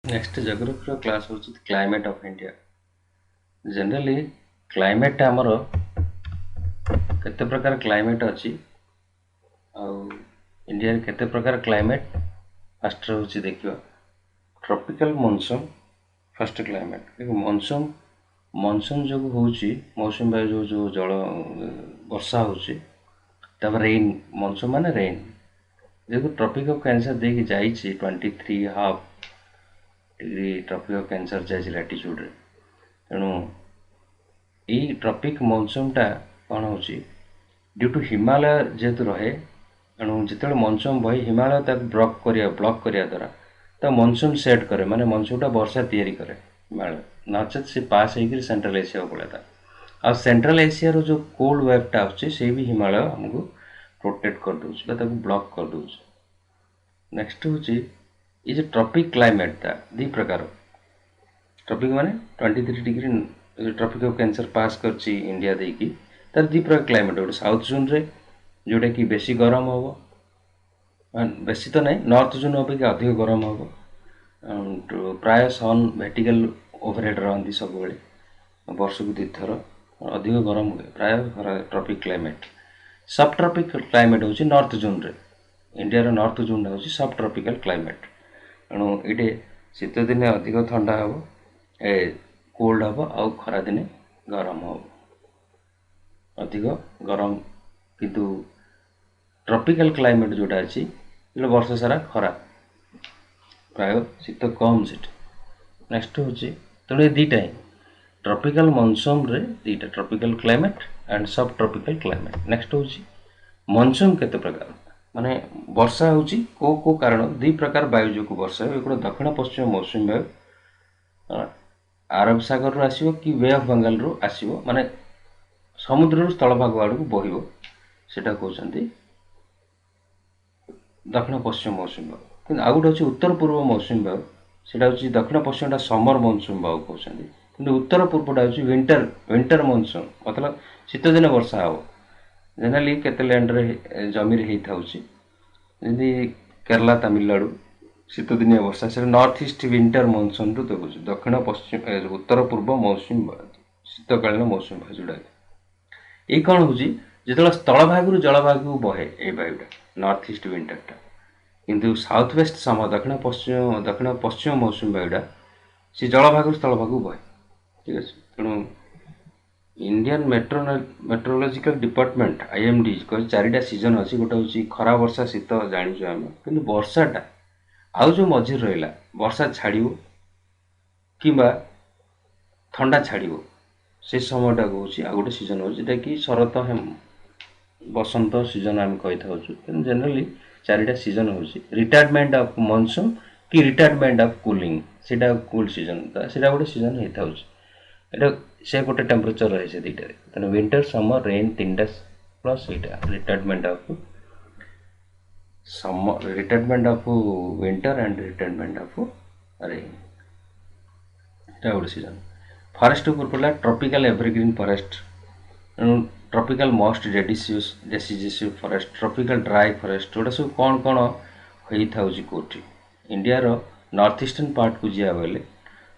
Next geography class हूँ climate of India. Generally climate आमर केते प्रकार क्लाइमेट अच्छी इंडिया केते प्रकार क्लाइमेट फास्ट हूँ देखिए ट्रॉपिकल मॉनसून फर्स्ट क्लाइमेट देखो मॉनसून मॉनसून जो होची मौसम वायु जो जल वर्षा होची तब रेन मॉनसून माने रेन देखो ट्रॉपिक ऑफ कैंसर देखि जाइए 23.5 डिग्री ट्रॉपिक ऑफ कैंसर जाइए लैटिट्यूड रे तेणु यही ट्रॉपिक मॉनसून टा कौन हो ड्यू टू हिमालय जेहेतु रहे तेणु जिते मॉनसून बही हिमालय तक ब्लॉक करिया द्वारा तो मॉनसून सेट करे माने मॉनसून टा वर्षा तैयारी करे हिमालय नचेत से पास होकर सेंट्रल एशिया को पड़ता आ सेंट्रल एशिया रो जो कोल्ड वेवटा आछे से भी हिमालय हमको प्रोटेक्ट कर दूछ ब्लॉक कर दूछ। नेक्स्ट हूँ ये जो ट्रॉपिक क्लाइमेट था दी प्रकार ट्रॉपिक माने 23 डिग्री ट्रॉपिक ऑफ कैंसर पास कर इंडिया देकी तार दी प्रकार क्लाइमेट गोटे साउथ जोन रे जोटा कि बेसी गरम हम बेसी तो नहीं नॉर्थ जोन अपेक्षा अधिक गरम हम प्राय सन वर्टिकल ओवरहेड रहती सब वर्ष को दी थर अधिक गरम हुए प्राय ट्रॉपिक क्लाइमेट सब ट्रॉपिक क्लाइमेट हूँ नॉर्थ जोन रे इंडिया रो नॉर्थ जोन हूँ सब ट्रॉपिकल क्लाइमेट तेणु ये शीत दिने अधिक ठंडा हम ए कोल्ड हम आउ खरा दिने गरम हम अधिक गरम किंतु ट्रॉपिकल क्लाइमेट जोटा अच्छी वर्ष सारा खरा प्राय शीत कम से नेक्स्ट हूँ तेणु दीटा ही ट्रॉपिकल मॉनसून रे दीटा tropical climate and sub tropical climate. Next हूँ मॉनसून केते प्रकार माने वर्षा होची को कारण दी प्रकार वायु जो को वर्षा हो एक दक्षिण पश्चिम मौसुमी वायु अरब सागर रू आसीबो कि वे ऑफ बंगाल रू आसीबो माने समुद्र रू स्थल भाग आड़ को बहिबो सेटा कहउछंती दक्षिण पश्चिम मौसुमी वायु कि आ गोटे अछि उत्तर पूर्व मौसुमी वायु सेटा अछि दक्षिण पश्चिमटा समर मॉनसून वायु कहउछंती किंतु उत्तर पूर्वटा अछि विंटर मॉनसून मतलब शीत दिन वर्षा हो जनरली केते लैंड रे जमी रे हेई थाउची जदि केरला तमिलनाडु शीत दिनिया वर्षा से नॉर्थ ईस्ट विंटर मॉनसून रू देखुछ दक्षिण पश्चिम उत्तर पूर्व मौसुमी शीतकालीन मौसुमी जोड़ा ये कौन हूँ जो स्थल भाग जल भाग को बहे ये वायुटा नॉर्थ ईस्ट विंटरटा किंतु साउथ वेस्ट समय दक्षिण पश्चिम मौसुमी वायुटा सी जल भाग स्थल भाग को बहे ठीक अच्छे तेणु इंडियन मेट्रोलॉजिकल डिपार्टमेंट आईएमडी कह चारिटा सीजन अच्छी गोटे हूँ खरा वर्षा शीत जाचु आम कि वर्षाटा आउ जो मझे रहा वर्षा छाड़ कि ठंडा छाड़ से समयटा हूँ आ गोटे सीजन हो जोटा कि शरत बसंत सीजन आम कही था जनरली चारिटा सीजन हूँ रिटायरमेंट ऑफ मॉनसून कि रिटायरमेंट ऑफ कूलिंग सेटा कूल सीजन से गोटे सीजन होता है से गोटे टेम्परेचर रहे से दुटा तेना विंटर समर रेन तीन टा प्लस यहाँ retirement of winter and retirement of rain गोटे सीजन फॉरेस्ट ऊपर पड़ा tropical evergreen forest tropical most deciduous forest tropical dry forest गोटा सब कौन कौन होता है कौटी इंडिया रो नॉर्थ ईस्टर्न पार्ट को जा बेले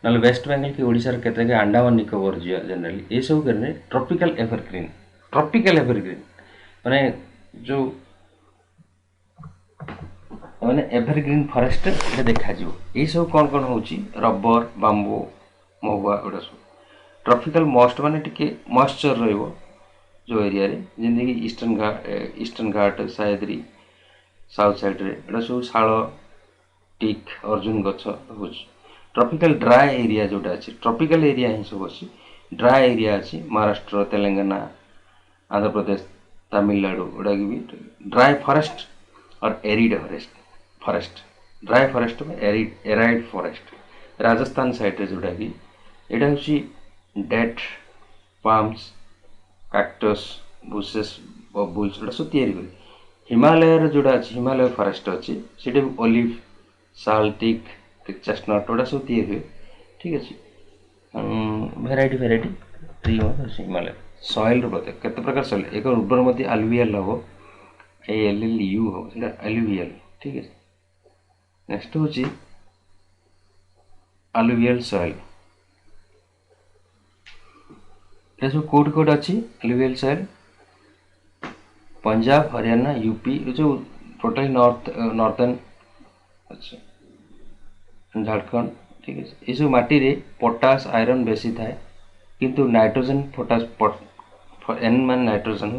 ना वेस्ट बेंगल कि ओडिशार केते अंडमान निकोबर जा जनरली ये सब करने ट्रॉपिकल एवरग्रीन माने जो माने एवरग्रीन फॉरेस्ट ये देखा ये सब कौन कौन होची रबर बांबू महुआ गोटा सब ट्रॉपिकल मॉस्ट माने टिके मॉइस्चर रहिबो जो एरिया रे जिंदगी ईस्टर्न घाट सह्याद्री साउथ साइड रे एटा सब शाल टीक अर्जुन गछ हो ट्रॉपिकल ड्राई एरिया जोटा अच्छी ट्रॉपिकल एरिया ही सब अच्छी ड्राई एरिया अच्छी महाराष्ट्र तेलंगाना आंध्र प्रदेश तमिलनाडु गुड़ा भी ड्राई फॉरेस्ट और एरिड फॉरेस्ट ड्राई फॉरेस्ट में एराइड फॉरेस्ट राजस्थान साइड रे जोटा कि यहाँ हूँ डेट पाम्स कैक्टस बुशेस बबुल्स गुड़ा सब तैयारी कर हिमालय जोड़ा अच्छी हिमालय फॉरेस्ट अच्छी से ओलिव साल्टिक चेस्टनट गुड़ा सब तैयारी हुए ठीक अच्छे भेराइटी ट्री अच्छे हिमालय सॉइल प्रत्येक केते प्रकार सॉइल एक उर्वर मध्य एलुवियल हम ALLU हम एलुवियल ठीक है। नेक्स्ट हूँ alluvial soil ये सब कोड कोड अच्छी alluvial soil Punjab Haryana UP ये जो टोटली नॉर्थर्न अच्छा झारखंड ठीक है ये सब माटी रे पोटास आयरन बेसी थाए किंतु नाइट्रोजन पोटास एन मान नाइट्रोजन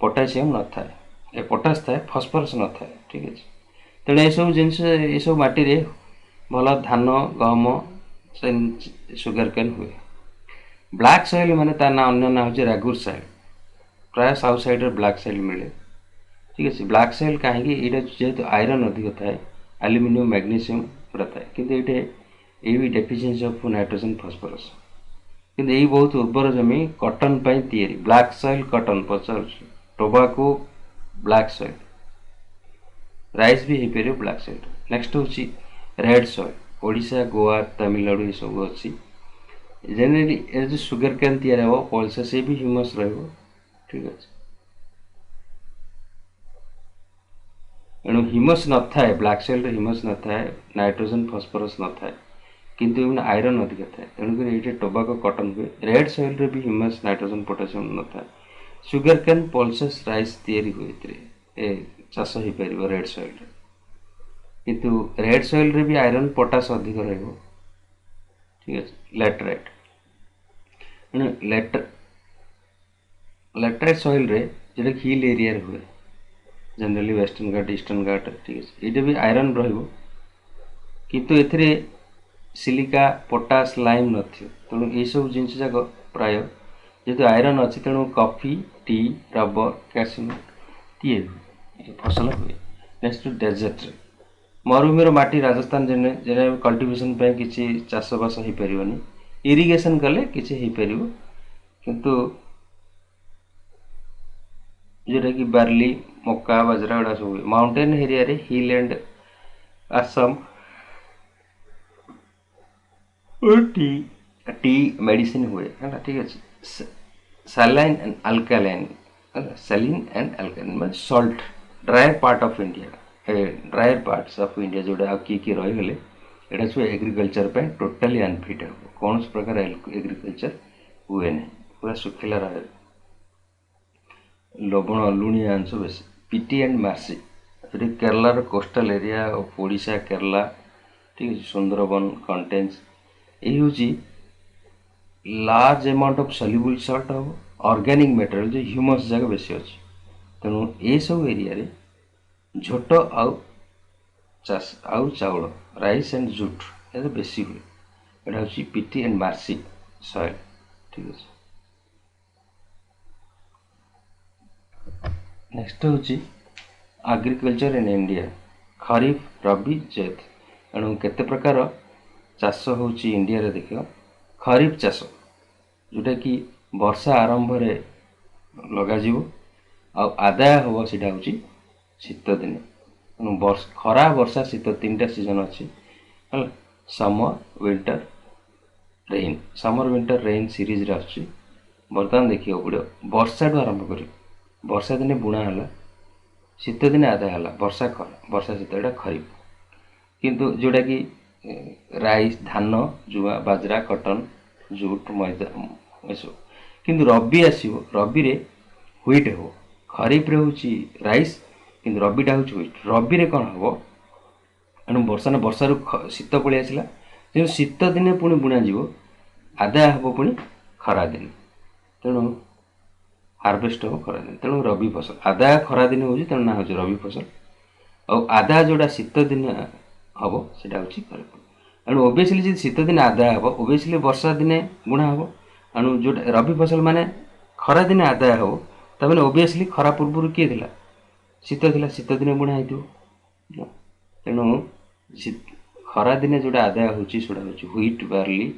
पोटासियम न थाए पोटास थाए फस्फरस न थाए ठीक है तेणु ये सब जिन ये सब माटी रे भल धान गहम सुगर केन हुए ब्लैक सॉइल माने ता ना अन्य ना हो रागुर सॉइल प्राय साउथ साइड रे ब्लैक सॉइल मिले ठीक है ब्लैक सॉइल कहीं ये जेहेतु आयरन अधिक थाए एल्यूमिनियम मैग्नीशियम पूरा थाए किंतु ये भी डेफिशिएंसी ऑफ नाइट्रोजन फॉस्फोरस किंतु ये बहुत उर्वर जमी कॉटन पई तैयारी ब्लैक सॉइल कॉटन पचार टोबाको ब्लैक सॉइल राइस भी हो पारे ब्लैक सॉइल नेक्स्ट होची रेड सॉइल ओडिशा गोवा तमिलनाडु ये सब अच्छी जेनेरली ए जो सुगर केन तैयार हो पल्सा से भी ह्यूमस रहबो ठीक है एणु ह्यूमस न थाए ब्लैक सॉइल रे ह्यूमस न थाए नाइट्रोजन फॉस्फोरस न थाए किंतु इवन आयरन अधिक थाए तेणुकर ये टोबाको कॉटन हुए रेड सॉइल रे भी ह्यूमस नाइट्रोजन पोटासियम न थाए सुगर केन पल्सेस राइस तैयारी हुए चाष हो पार रेड सॉइल रे किंतु रेड सॉइल रे भी आयरन पोटास अधिक रहबो ठीक है लैटराइट लैटराइट सॉइल रे जेटा हिल एरिया रे हुए जनरली वेस्टर्न घाट ईस्टर्न घाट ठीक है ये भी आयरन रहिबो किंतु एथिरे सिलिका पोटास लाइम नथियो तेणु ये सब जिनस जाक प्राय जेहेतु आयरन अच्छी तेणु कॉफी टी रबर कैश्यू फसल हुए नेक्स्ट डेजर्ट मरुभूमि माटी राजस्थान जेने कल्टिवेशन पे किसी चाषबास हो पारनी इरिगेशन कले किसी हो पार किंतु जोटा कि बार्ली मक्का बाजरा गुड़ा सब माउंटेन एरिया रे hill and Assam tea tea medicine हुए है ठीक है saline and alkaline saline and alkaline मतलब salt drier part of India drier parts of India जोड़ा किए रहीगले यहाँ सब एग्रीकल्चर पे टोटाली अनफिट हे कौन प्रकार एग्रीकल्चर हुए ना पूरा सुखिला रहे लवण लुणिया अंश बेस पीटी एंड मार्सी ये केरलार coastal area of Odisha Kerala ठीक है सुंदरबन कंटेन्स ये हूँ large amount of soluble salt हम ऑर्गेनिक मटेरियल जो ह्यूमस जगह बेसी अच्छी तेणु ये सब एरिया रे झोट आउ चाउल राइस एंड जूट ये बेसी हुए यहाँ हूँ पीटी एंड मार्सी सॉइल ठीक है नेक्स्ट हूँ एग्रीकल्चर इन इंडिया खरीफ रबी जैद एणु केते प्रकार चाष हो इंडिया रे देख खरीफ चाष जोटा कि वर्षा आरंभ रे लगा आदाय हम सीटा हूँ शीत दिन खरा वर्षा शीत तीन टा सीजन अच्छी summer winter rain summer winter rain series रे आसुची बर्तमान देखिए पड़ो वर्षा ठू आरंभ कर वर्षा दिने बुणा है शीत दिन आदाय है वर्षा खरा वर्षा शीत यहाँ खरीफ किंतु जोटा कि राइस धान जुआ बाजरा कटन जूट मैदा सब किंतु रबी आसो रबी रे व्हीट हो खरीफ रे हूँ राइस किंतु रबीटा हूँ व्हीट रबी रे कौन हम एणु वर्षा वर्षारू शीत पलि आसला तेणु शीत दिने पुणी बुणा आदाय हम पुणी खरा दिन तेणु हार्वेस्ट हम खरा दिन तेणु रबी फसल आदाय खरा दिन हो तेणु ना हूँ रबी फसल और आदाय जोड़ा शीत दिन हम सेटा हूँ खरीफ एणु ओबियसली जी शीत दिन आदाय हम ओबियसली वर्षा दिने बुणा हम एणु जो रबी फसल माने खरा दिन आदाय हम तमें ओबियसली खरा पूर्व किए थिला शीत थिला शीत दिन बुणा होइथिबो तेणु खरा दिने जोड़ा आदाय होची सोडा होची व्हीट बार्ली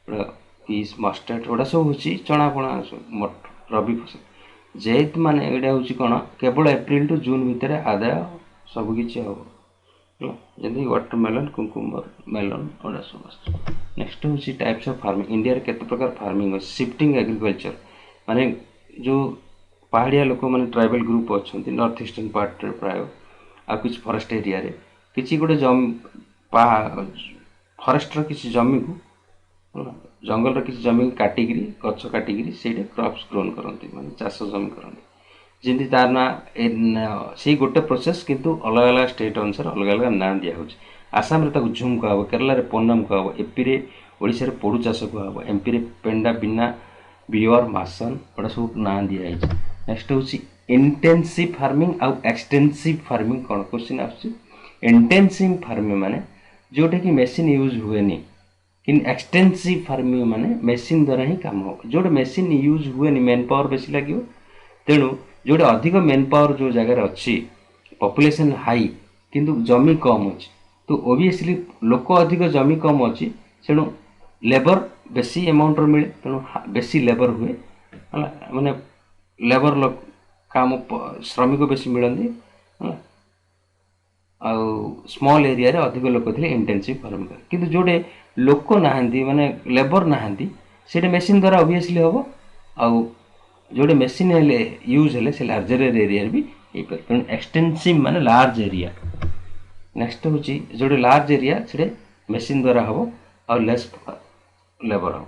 पीस मस्टर्ड गोटा सब होची चना पणा मट रबी फसल जैत माने एडा होची कोन केवल एप्रिल टू जून भितर आदाय सब किछि हो जैसे वाटरमेलन कुकुम्बर मेलन और सब नेक्स्ट हूँ टाइप्स ऑफ फार्मिंग इंडिया रे केते प्रकार फार्मिंग है शिफ्टिंग एग्रीकल्चर माने जो पहाड़िया लोक मैंने ट्राइबल ग्रुप अच्छा नॉर्थ ईस्टर्न पार्ट प्राय आ कुछ फॉरेस्ट एरिया रे किसी गोटे फरेस्टर किसी जमी को जंगल किसी जमी को काटिकी गछ काटिकी से क्रॉप्स ग्रोन करती माने चाष जमी करती जमी तार ना से गोटे प्रोसेस किंतु अलग अलग स्टेट अनुसार अलग अलग ना दिया आसाम रे ताको झुम कह केरला रे पोन्नम कह एपी रे ओडिशा रे पोडु चाष कह एमपी रे पेंडा बिना बियर मासन गोटा सब ना दिया नेक्स्ट हूँ इंटेंसिव फार्मिंग आउ एक्सटेंसिव फार्मिंग कौन क्वेश्चन आसुची इंटेंसिव फार्मिंग माने जोटा कि मेसीन यूज हुए नहीं कि एक्सटेंसिव फार्मिंग माने मेसीन द्वारा ही काम हो जोटे मेसीन यूज हुए नहीं मेन पावर बेसी लगे तेणु जोटे अधिक मेन पावर जो जगार अच्छी पॉपुलेशन हाई किंतु जमी कम अच्छी तो ओबियसली लोक अधिक जमी कम अच्छी तेणु लेबर बेसी अमाउंट मिले तेणु बेसी लेबर हुए है माने लेबर लोक काम श्रमिक बेसी मिलती है आउ स्मॉल एरिया रे अधिक लोक थे इंटेंसिव फार्मिंग किंतु जोटे लोक नहांती माने लेबर नहांती से मेसीन द्वारा ऑब्वियसली हम आउ जोटे मेसीन हेले यूज हेले से लार्जर एरिया भी तेणु एक्सटेंसिव माने लार्ज एरिया नेक्स्ट हूँ जोटे लार्ज एरिया से मेसीन द्वारा हम और लेस लेबर हम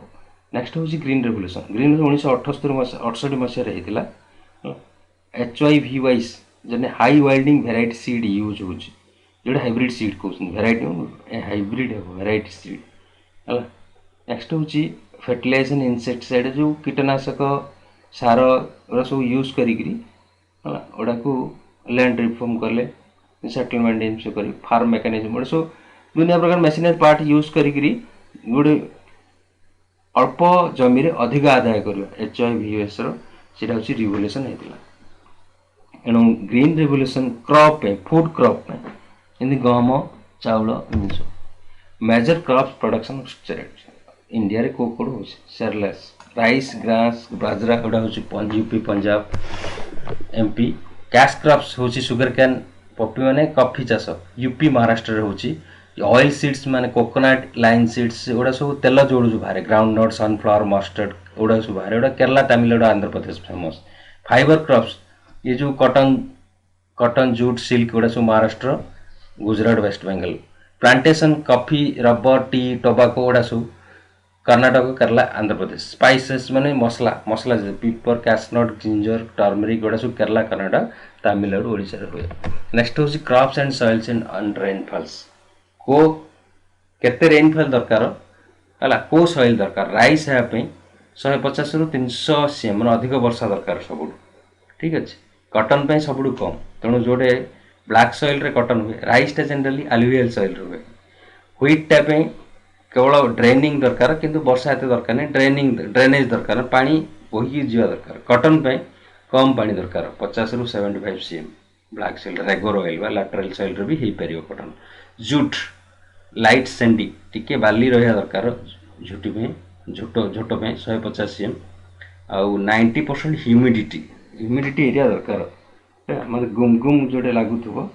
नेक्स्ट हूँ ग्रीन रेवोल्यूशन ग्रीन 1978 मसीह होता HYV वाइज जने हाई वाइल्डिंग वेराइटी सीड यूज हो जोटा हाइब्रिड सीड कहते वेराइटी हाइब्रिड वेराइटी सीड है नेक्स्ट हूँ फर्टिलाइजेशन इनसेक्टिसाइड जो कीटनाशक सार गुड़ा सब यूज करी को लैंड रिफॉर्म कले सेटलमेंट इनसे कर फार्म मेकानिज्म गोटे सब दुनिया प्रकार मेसीनरी पार्ट यूज करी गोटे अल्प जमी अधिक आदाय कर HYVS रो रिवोल्यूशन होता एणु green revolution crop food crop एमती गहम चाउल जिन मेजर क्रॉप्स प्रोडक्शन इंडिया रे कोड हो सेरलेस राइस ग्रास बाजरा गुड़ा हूँ UP Punjab MP cash crops हूँ सुगर कैन पॉपी माने कॉफी चाष यूपी महाराष्ट्र रे हूँ ऑयल सीड्स माने कोकोनट लाइन सीड्स गुड़ा सब तेल जोड़ जो बाहर ग्राउंड नट सनफ्लावर मस्टर्ड गुड़ा सब बाहर गुड़ा Kerala Tamil Nadu Andhra Pradesh famous fibre crops ये जो कॉटन जूट सिल्क गुड़ा सब Maharashtra Gujarat West Bengal plantation coffee rubber tea tobacco गुड़ा सब कर्नाटक केरला आंध्र प्रदेश स्पाइसेस माने मसला मसला पिपर कैशनट जिंजर टर्मरिक गुड़ा सब केरला कर्नाटक तमिलनाडु ओडिशा रे हुए नेक्स्ट हूँ crops and soils and rainfalls को केते रेनफॉल दरकार है को सॉइल दरकार राइस है 150 रु 300 cm मैंने अधिक वर्षा दरकार सब ठीक अच्छे कॉटन पे सब कम तेणु जोटे ब्लैक सॉइल रे कॉटन हुए राइसटा जनरली अलुवियल सॉइल हुए व्हीटटा केवल ड्रेनिंग दरकार किंतु वर्षा एत दरकार नहीं ड्रेनेज दरकार पानी बोही जा दरकार कॉटन पे कम पानी दरकार 50 रु 75 cm black soil regur oil lateral soil रे भी हो पार कॉटन जूट लाइट सैंडी टिके बाली रहा दरकार झुटी में झोट में 150 cm आउ 90% ह्यूमिडिटी एरिया दरकार माने गुम गुम जोटे लगुव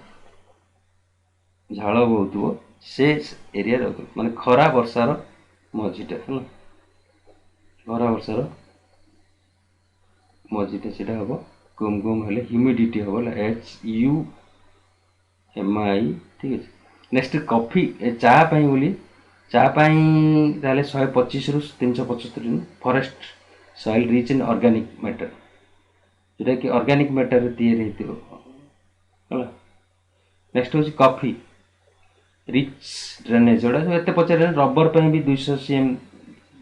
झाड़ बहुत से एरिया माने खरा वर्षार मझीटा है खरा वर्षार मझीटा से हम गुम गुम हेले ह्यूमिडिटी हम HUMI ठीक है नेक्स्ट कॉफी चापाई बोली चापाई ताले 125 रु 375 forest soil rich in organic matter जोटा कि ऑर्गेनिक मैटर तैयारी है नेक्स्ट हूँ कॉफी रिच ड्रेनेज जोड़ा एत पचारे रबर पे भी 200 cm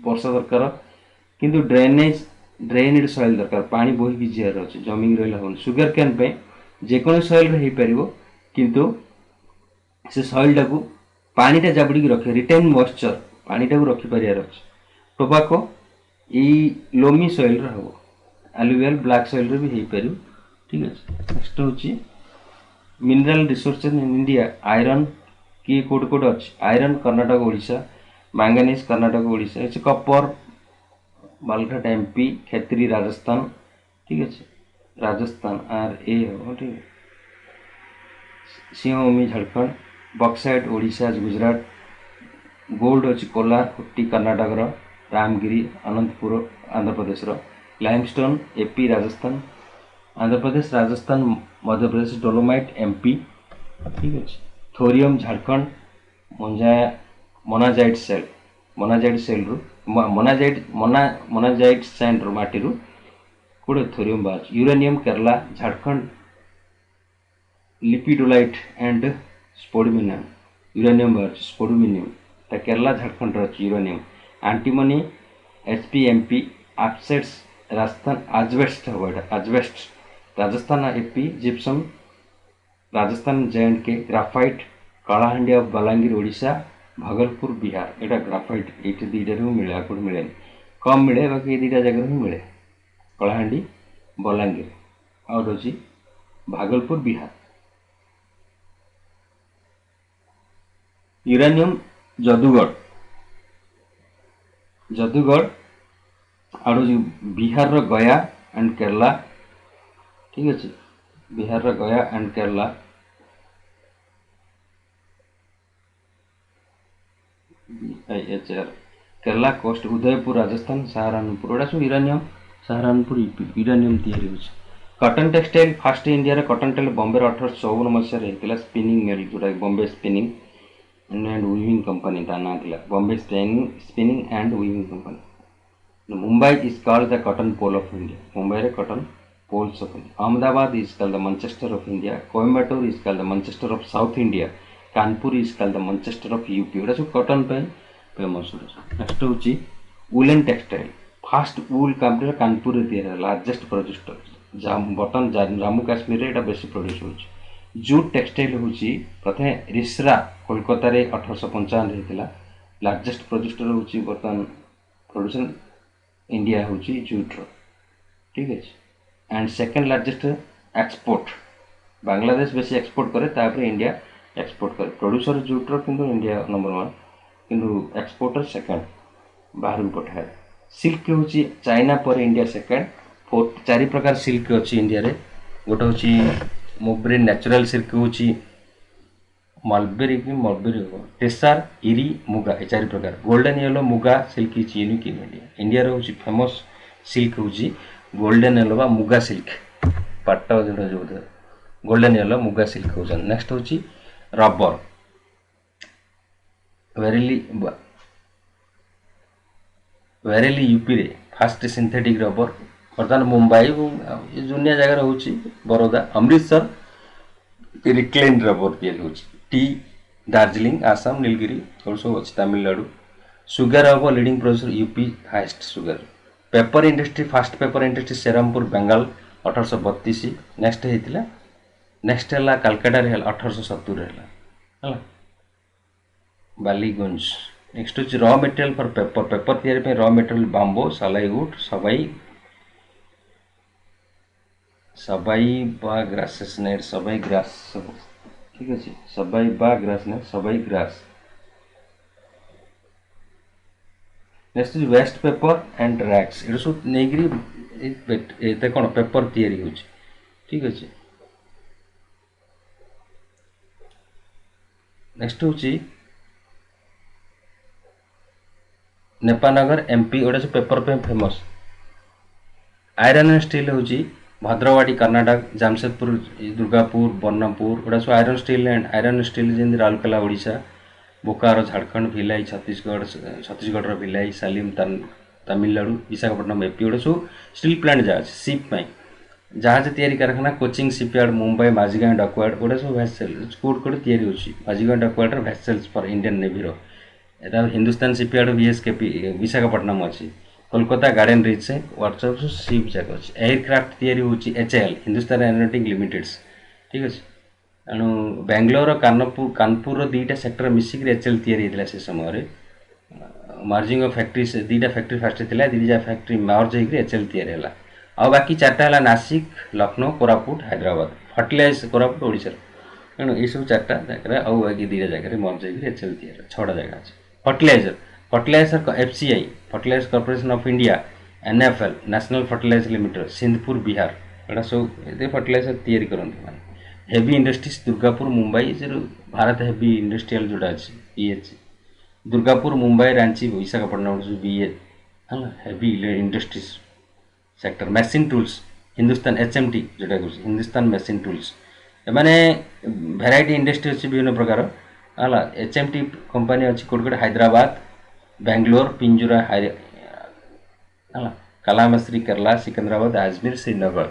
वर्षा दरकार किंतु ड्रेनेड सॉइल दरकार पानी बोही जीआर अच्छे जमी रहा हम सुगर कैन पे जेको सॉइल रे हो पार किंतु से सॉइल टाकू पानीटा जाबुड़ी रखे रिटेन मॉइस्चर पानीटा को रखिपार अच्छे टोबाको यही लोमी सॉइल हम अलुवियल ब्लैक सॉइल रे भी हो पार ठीक है नेक्स्ट हूँ mineral resource in India iron किए कोट कोट अच्छे iron Karnataka Odisha manganese Karnataka Odisha copper Balaghat MP Khetri Rajasthan ठीक है राजस्थान RA हम ठीक है सिंहभूमि झारखंड बक्साइट ओडिशा गुजरात गोल्ड अच्छी Kolar Hutti Karnataka Ramgiri Anantapur Andhra Pradesh limestone AP Rajasthan Andhra Pradesh Rajasthan Madhya Pradesh dolomite MP ठीक है थोरियम झारखंड मंजा मोनाजाइट सेल रु मोनाजाइट सैंड रु माटी रु कोड़े थोरियम बाहर uranium Kerala Jharkhand lepidolite and spodumene uranium बाहर स्पोडुमिनियम ता केरला झारखंड रो यूरेनियम एंटीमनी एचपीएमपी अपसेट्स राजस्थान आजबेस्ट हो asbestos Rajasthan AP gypsum Rajasthan जे&के graphite Kalahandi of Balangir Odisha Bhagalpur Bihar Etah graphite ये दुईटा मिले आगे मिले कम मिले बाकी दुईटा जगह ही मिले कलाहांडी बलांगीर और हूँ भागलपुर बिहार यूरेनियम जदुगढ़ और बिहार रो गया एंड केरला ठीक अच्छे बिहार रो गया एंड केरला केरला कोस्ट उदयपुर राजस्थान सहारनपुर एटा सब यूरेनियम सहारनपुर यूरेनियम तैयारी होछि कॉटन टेक्सटाइल फास्ट इंडिया रे कॉटन टेक्सटाइल बॉम्बे 1854 मसीह रे हेतिला स्पिनिंग मिल जोटा Bombay spinning and weaving company ता ना थिला Bombay spinning and weaving company Mumbai is called the cotton pole of India Mumbai रे cotton poles of India Ahmedabad is called the Manchester of India Coimbatore is called the Manchester of south India Kanpur is called the Manchester of UP एटा सब cotton पे famous next होची woollen textile fast वूल company Kanpur रे largest producer बर्तमान जम्मू काश्मीर रे एटा बेसी produce होची jute textile होची प्रथमे रिसरा कोलकाता रे 1855 रे हेतिला लार्जेस्ट प्रोड्यूसर होची बर्तमान प्रोडक्शन इंडिया होची जूट रो ठीक है and second largest export Bangladesh बेसी एक्सपोर्ट करे तापर इंडिया एक्सपोर्ट करे प्रोड्यूसर जूट रो किंतु इंडिया नंबर 1 किंतु एक्सपोर्टर सेकंड बाहर पठाए सिल्क होची चाइना पर इंडिया सेकंड फोर्थ चारि प्रकार सिल्क अछि इंडिया रे गोटे होची मोब्रे नेचुरल सिल्क होची मलबेरी टेसार इरी मुगा ए चारि प्रकार golden yellow muga silk is unique in India रे होची फेमस सिल्क होची गोल्डन येलो बा मुगा सिल्क पट्टा जो गोल्डन येलो मुगा सिल्क होची नेक्स्ट होची रबर वेरेली यूपी रे फास्ट सिंथेटिक रबर बर्तमान मुंबई दुनिया जगह होची बरोदा अमृतसर रिक्लेन रबर तैयारी होची टी दार्जिलिंग आसाम नीलगिरी और सब अच्छी Tamil Nadu sugar rubber leading producer UP highest sugar paper industry first paper industry Serampore Bengal 1832 next हेतिला नेक्स्ट है कलकत्ता रे 1870 है बालीगंज नेक्स्ट होची रॉ मटेरियल फॉर पेपर तैयारी पे रॉ मटेरियल बांबो सलाईवुड सबाई बा ग्रासेस नेट सबाई ग्रास ठीक है सबाई बा ग्रास नेट सबाई grass next waste paper and rags ये सब नेगरी एते कोन पेपर तैयारी होची ठीक है नेक्स्ट होची नेपानगर एमपी ओडा पेपर पे फेमस आयरन एंड स्टील होची भद्रवाड़ी कर्नाटक जामशेदपुर दुर्गापुर बर्णपुर ओडा सब आयरन स्टील जेंदी राउरकेला ओडिशा बोकारो झारखंड भिलाई छत्तीसगढ़ रो भिलाई सालिम तमिलनाडु विशाखापट्टनम एपी ओडा सब स्टील प्लांट जहाज शिप में जहाज तैयारी कारखाना कोचिंग शिपयार्ड मुंबई माझीगांव डकवार्ड ओडा सब वेसल कोड तैयारी होची माझीगांव डकवार्ड vessels for Indian navy row Etah Hindustan shipyard वीएसकेपी Visakhapatnam अछि कोलकाता गार्डन रिच से वर्कशॉप शिप जगह अच्छे एयरक्राफ्ट तैयारी होची एचएएल हिंदुस्तान एरोनॉटिक लिमिटेड्स ठीक अच्छे तेणु बेंगलोर कानपुर दुईटा सेक्टर मिसिक एचएएल तैयारी होता से समय मार्जिंग ऑफ फैक्ट्री से दुईटा फैक्ट्री फास्ट थी दुईटा फैक्ट्री मर्ज होकर एचएएल तैयारी है आ बाकी चार्टा है नासिक लखनऊ कोरापुट हैदराबाद फर्टिलाइज कोरापुट ओडिशा तेणु ये सब चार्टा जगह आउ बाकी दुईटा जगह मर्ज होकर एचएएल तैयारी 6टा जगह अच्छे fertiliser FCI fertiliser corporation of India NFL national fertiliser limited Sindhpur Bihar एटा सब ये फर्टिलाइजर तैयारी करते हैं हेवी इंडस्ट्रीज दुर्गापुर मुंबई जो भारत हेवी इंडस्ट्रियल जोड़ा अच्छी BH Durgapur Mumbai Ranchi Visakhapatnam BA heavy industries sector machine tools Hindustan HMT जोटा हिंदुस्तान मशीन टूल्स मैंने भेराइटी इंडस्ट्री अच्छी विभिन्न प्रकार ହେଲା HMT कंपनी अच्छी कोट कोट हैदराबाद बेंगलोर पिंजुरा ହେଲା कालामश्री केरला सिकंदराबाद अजमेर श्रीनगर।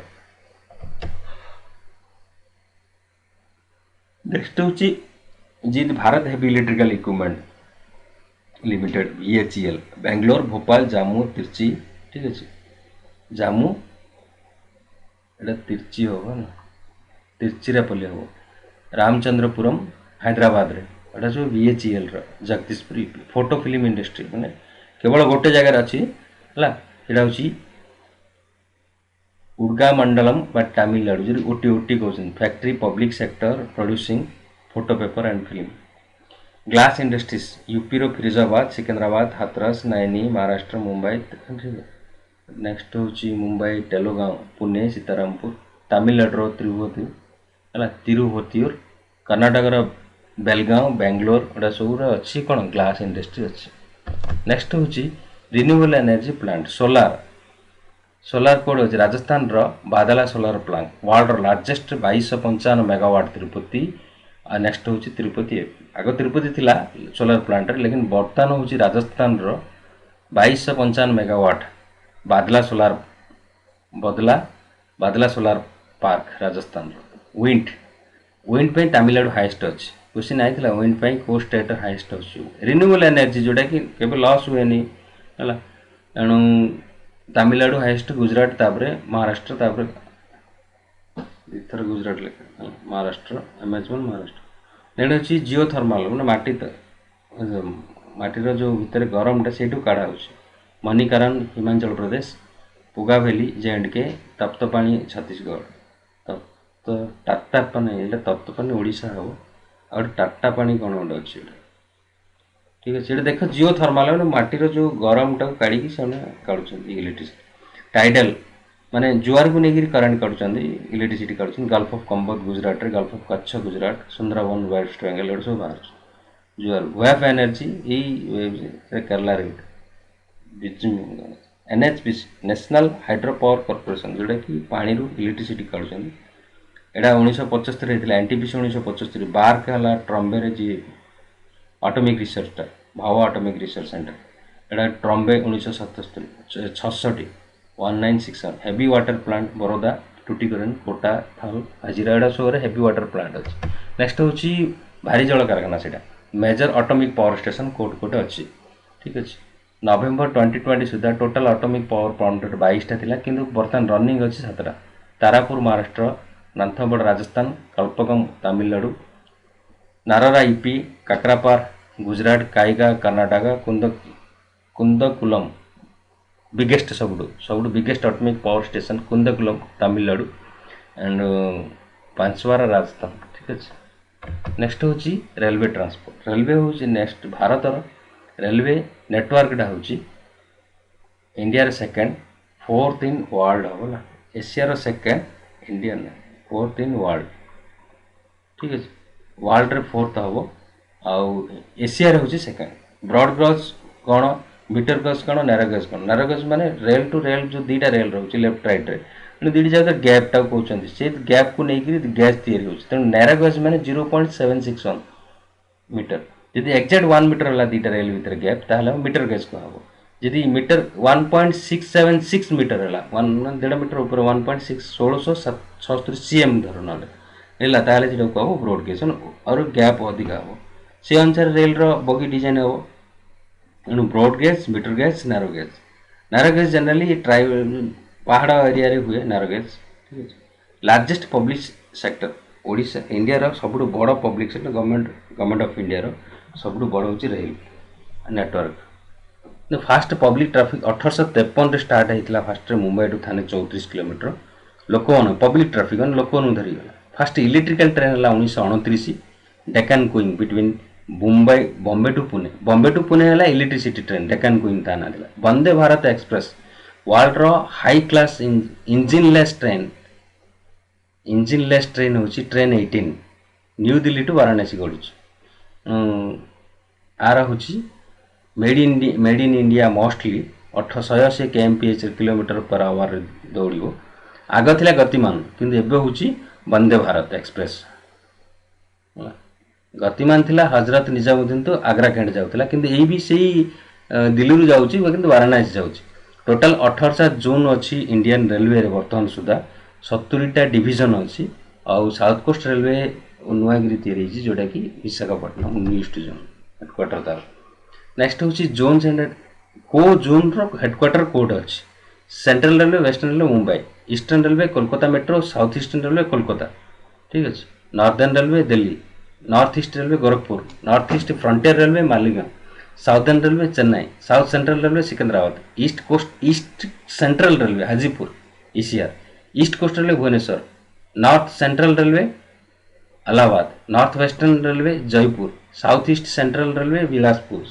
नेक्स्ट होची जीत Bharat heavy electrical equipment limited BHEL Bangalore Bhopal Jammu Trichy ठीक अच्छे जामू एटा तिरची होगा ना तिरचिरापल्ली हम रामचंद्रपुरम हैदराबाद रे एटा जो BHEL Jagdishpur photo film industry माने केवल गोटे जगार अच्छी है यहाँ हूँ उडगामंडलम बा तमिलनाडु जो ओटी ओटी कहते factory public sector producing photo paper and film glass industries UP रो फिरोजाबाद सिकंदराबाद हाथरस नैनी महाराष्ट्र मुंबई नेक्स्ट हूँ मुंबई तेलुगांव पुणे सीतारामपुर तमिलनाडु तिरुपति है तिरुपतियूर कर्नाटक बेलगांव बेंगलोर एटा सब अच्छी कौन ग्लास इंडस्ट्री अच्छी। नेक्स्ट हूँ renewable energy plant solar code अच्छे राजस्थान बादला solar plant world largest 2255 megawatt Tirupati next हूँ तिरुपति आग तिरुपति थिला सोलार प्लांट लेकिन बर्तमान हूँ राजस्थान 2255 मेगावाट बादला सोलार पार्क राजस्थान विंड पे तमिलनाडु हाईएस्ट अच्छी क्वेश्चन आई विंड पे को स्टेट हाईएस्ट अच्छी रिन्यूएबल एनर्जी जोटा कि केवल लॉस हुए है तेणु तमिलनाडु हाईएस्ट गुजरात तापर महाराष्ट्र तापर इथर गुजरात लेखा महाराष्ट्र अमेजन महाराष्ट्र नेक्स्ट अच्छी जिओथर्माल मैंने माटीर जो भितर गरमटा से काढ़ा मणिकरण हिमाचल प्रदेश पुगा वैली J&K तप्तपाणी छत्तीसगढ़ टाटापानी तप्तपानी ओडिशा हम आ टाटापानी कौन गोटे अच्छे ठीक है देख जिओथर्माल मैंने माटीर जो गरम टाक काढ़ी काढ़ुं इलेक्ट्रिसिटी टाइडल माने जुआर को लेकर करेन्ट काढ़ुं इलेक्ट्रिसिटी काढ़ुं गल्फ ऑफ कंबोज Gujarat gulf of Kutch Gujarat Sundarban west Bengal ये सब बाहर जुआर वेव एनर्जी ये Kerala NHPC national hydro power corporation जोटा कि पानी इलेक्ट्रिसिटी काढ़ुं एटा 1975 होता NTPC 1975 बार्क है ट्रम्बे जी atomic research Bhabha atomic research centre एटा Trombay 1967 1961 heavy water plant Baroda Tuticorin Kota Thal Hazira एटा सब हेवी वाटर प्लांट अच्छी। नेक्स्ट हूँ भारी जल कारखाना से मेजर ऑटोमिक पावर स्टेशन कोट कोटे अच्छी ठीक अच्छे नवेम्बर 2020 सुधा टोटाल ऑटोमिक पावर प्लांट 22टा थिला किंतु बर्तमान रनिंग अच्छी 7टा तारापुर महाराष्ट्र नांथबड़ राजस्थान कल्पकम तमिलनाडु नारारा यूपी काकरापार गुजरात काइगा कर्नाटक कुंदकुलम बिगेस्ट सब biggest atomic power station Kudankulam Tamil Nadu and Panchwara Rajasthan ठीक अच्छे। नेक्स्ट हूँ रेलवे ट्रांसपोर्ट रेलवे हूँ नेक्स्ट भारतर रेलवे नेटवर्कटा हूँ India second fourth in world हम Asia second Indian fourth in world ठीक अच्छे वर्ल्ड रे फोर्थ हम आउ एशिया हूँ सेकेंड ब्रॉड गज कौन मीटर गज कौन नैरो गज माने रेल टू रेल जो दीटा रेल रोचे लेफ्ट राइट रे दीटी जगह गैपटा कहते से गैप को लेकर गैस तैयारी हो तेणु नैरो गज माने 0.761 मीटर जदि एक्जाक्ट 1 मीटर है दीटा रेल भीतर गैप ताहले मीटर गज को हम जदि मीटर 1.676 मीटर है 1.5 मीटर ऊपर 1676 cm धर ना ताहले से कह ब्रॉड गेज और गैप अधिक हम से अनुसार रेल बगी डिजाइन हम तेणु broad gauge metre gauge narrow gauge generally पहाड़ एरिया रे हुए नैरो गेज ठीक है। Largest public sector Odisha India सब बड़ public sector government of India सब बड़ हूँ rail network first public traffic 1853 start होता first Mumbai to Thane 34 kilometre लोक पब्लिक ट्राफिक लोक धरीगला फास्ट इलेक्ट्रिकल ट्रेन है 1929 Deccan queen between Bombay to Pune है इलेक्ट्रिसिटी ट्रेन डेक्कन क्वीन ता ना Vande Bharat express world high class engineless train हूँ train 18 new Delhi to Varanasi गढ़ आर हूँ made in India mostly 180 kmph kilometre per hour दौड़ आग थिला गतिमान किंतु एबे हूँ वंदे भारत एक्सप्रेस गतिमान थिला हजरत निजामुद्दीन तो आग्रा कैंट जाउथला किंतु एई भी सेही दिल्ली रु जाउची किंतु वाराणसी जाउची। टोटल 18टा जोन अछि इंडियन रेलवे रे वर्तमान सुधा 70टा डिवीजन अछि और साउथ कोस्ट रेलवे नुआगिरी तैयारी होइछि जोटा कि विशाखापट्टनम ईस्ट जोन हेडक्वार्टर तार। नेक्स्ट होछि जोन्स एंड को जोन रो हेडक्वार्टर कोड अछि। Central railway western railway Mumbai, eastern railway Kolkata metro, south eastern railway Kolkata, ठीक अछि। Northern railway Delhi, north east railway Gorakhpur, north east frontier railway Maligaon, southern railway Chennai, south central railway Secunderabad, east central railway Hajipur ECR, east coast railway Bhubaneswar, north central railway Allahabad, north western railway Jaipur, south east central railway Bilaspur,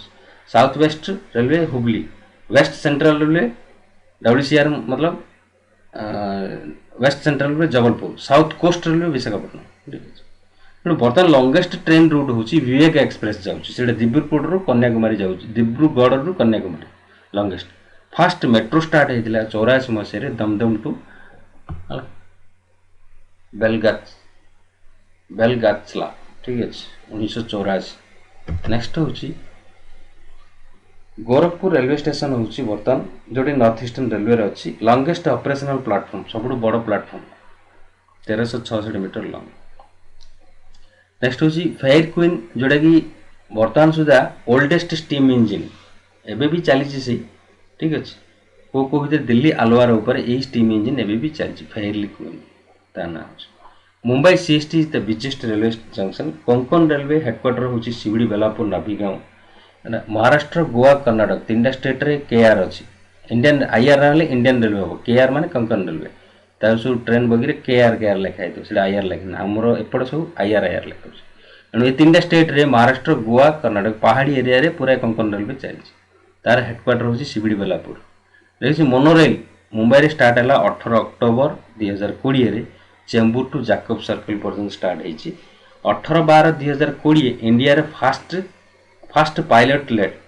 south west railway Hubli, west central railway WCR मतलब west central railway Jabalpur, south coast railway Visakhapatnam, ठीक है। तेणु बर्तमान longest train route हूँ विवेक express जाऊँगी दिब्रुगढ़ रू कन्याकुमारी जाऊँगी दिब्रुगढ़ रू Kanyakumari longest. Fast metro start होता 84 मसीह दमदम टू बेलगाचला, ठीक है 1984। नेक्स्ट हूँ गोरखपुर रेलवे स्टेशन हूँ बर्तमान जोटी नॉर्थ ईस्टर्न रेलवे अच्छी लंगेस्ट ऑपरेशनल प्लाटफॉर्म सब बड़ प्लाटफॉर्म 1366 मीटर लंग। नेक्स्ट हूँ फेयर क्वीन जोटा कि बर्तमान सुधा ओल्डेस्ट स्टीम इंजिन एबे भी चली सी, ठीक अच्छे। को भितर दिल्ली आलोवार ऊपर यही स्टीम इंजिन एबे भी चली फेयरली क्वीन ता ना। Mumbai CST is the biggest railway junction. Konkan railway headquarter हूँ शिवड़ी बेलापुर नाभिगांव। महाराष्ट्र गोवा कर्नाटक 3टा स्टेट रे केआर अच्छी। इंडियन आईआर इंडियन रेलवे हम केआर माने कोंकण रेलवे तार सब ट्रेन बगी केआर लिखाई तो आईआर लिखना आमर एपट सब आईआर लिखा तेणु ये 3टा स्टेट रे महाराष्ट्र गोवा कर्नाटक पहाड़ी एरिया रे पूरा कोंकण रेलवे चलती तार हेडक्वार्टर हूँ शिवड़ी बेलापुर। देखिए मोनोरेल मुंबई स्टार्ट है 18 अक्टोबर 2020 रे चेंबूर टू जाकब सर्कल पर्यंत स्टार्ट होती। 18/12/2020 इंडिया रे फास्ट पायलट लेट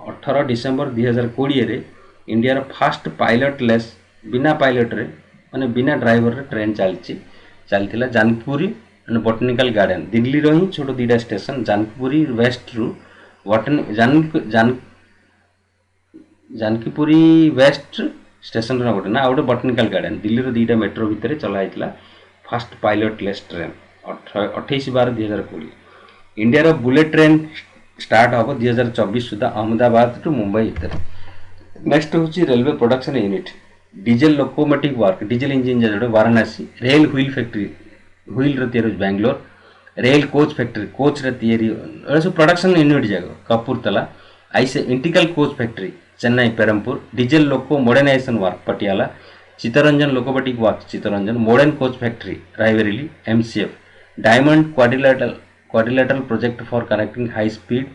18 डिसेम्बर 2020 रे इंडिया रे फास्ट पायलट लेस बिना पायलट रे माने बिना ड्राइवर रे ट्रेन चलती जानकीपुरी एंड बॉटनिकल गार्डन दिल्ली रो ही छोट 2टा स्टेशन जानकीपुरी वेस्ट रू जानकीपुरी वेस्ट स्टेशन गोटे ना गोटे बॉटनिकल गार्डन दिल्ली रो 2टा मेट्रो भितर चलाइला first pilotless train 28/12/2020। India रो बुलेट ट्रेन स्टार्ट हम 2024 सुधा अहमदाबाद टू मुंबई भर। नेक्स्ट हूँ railway production unit diesel locomotive work diesel engine जो Varanasi, rail wheel factory wheel रो Bangalore, rail coach factory coach रो सब प्रोडक्शन यूनिट जाक कपूरतला, आईसे integral coach factory Chennai Perambur, diesel loco modernisation work Patiala, Chittaranjan locomotive work Chittaranjan, modern coach factory Raebareli MCF, diamond quadrilateral project for connecting high speed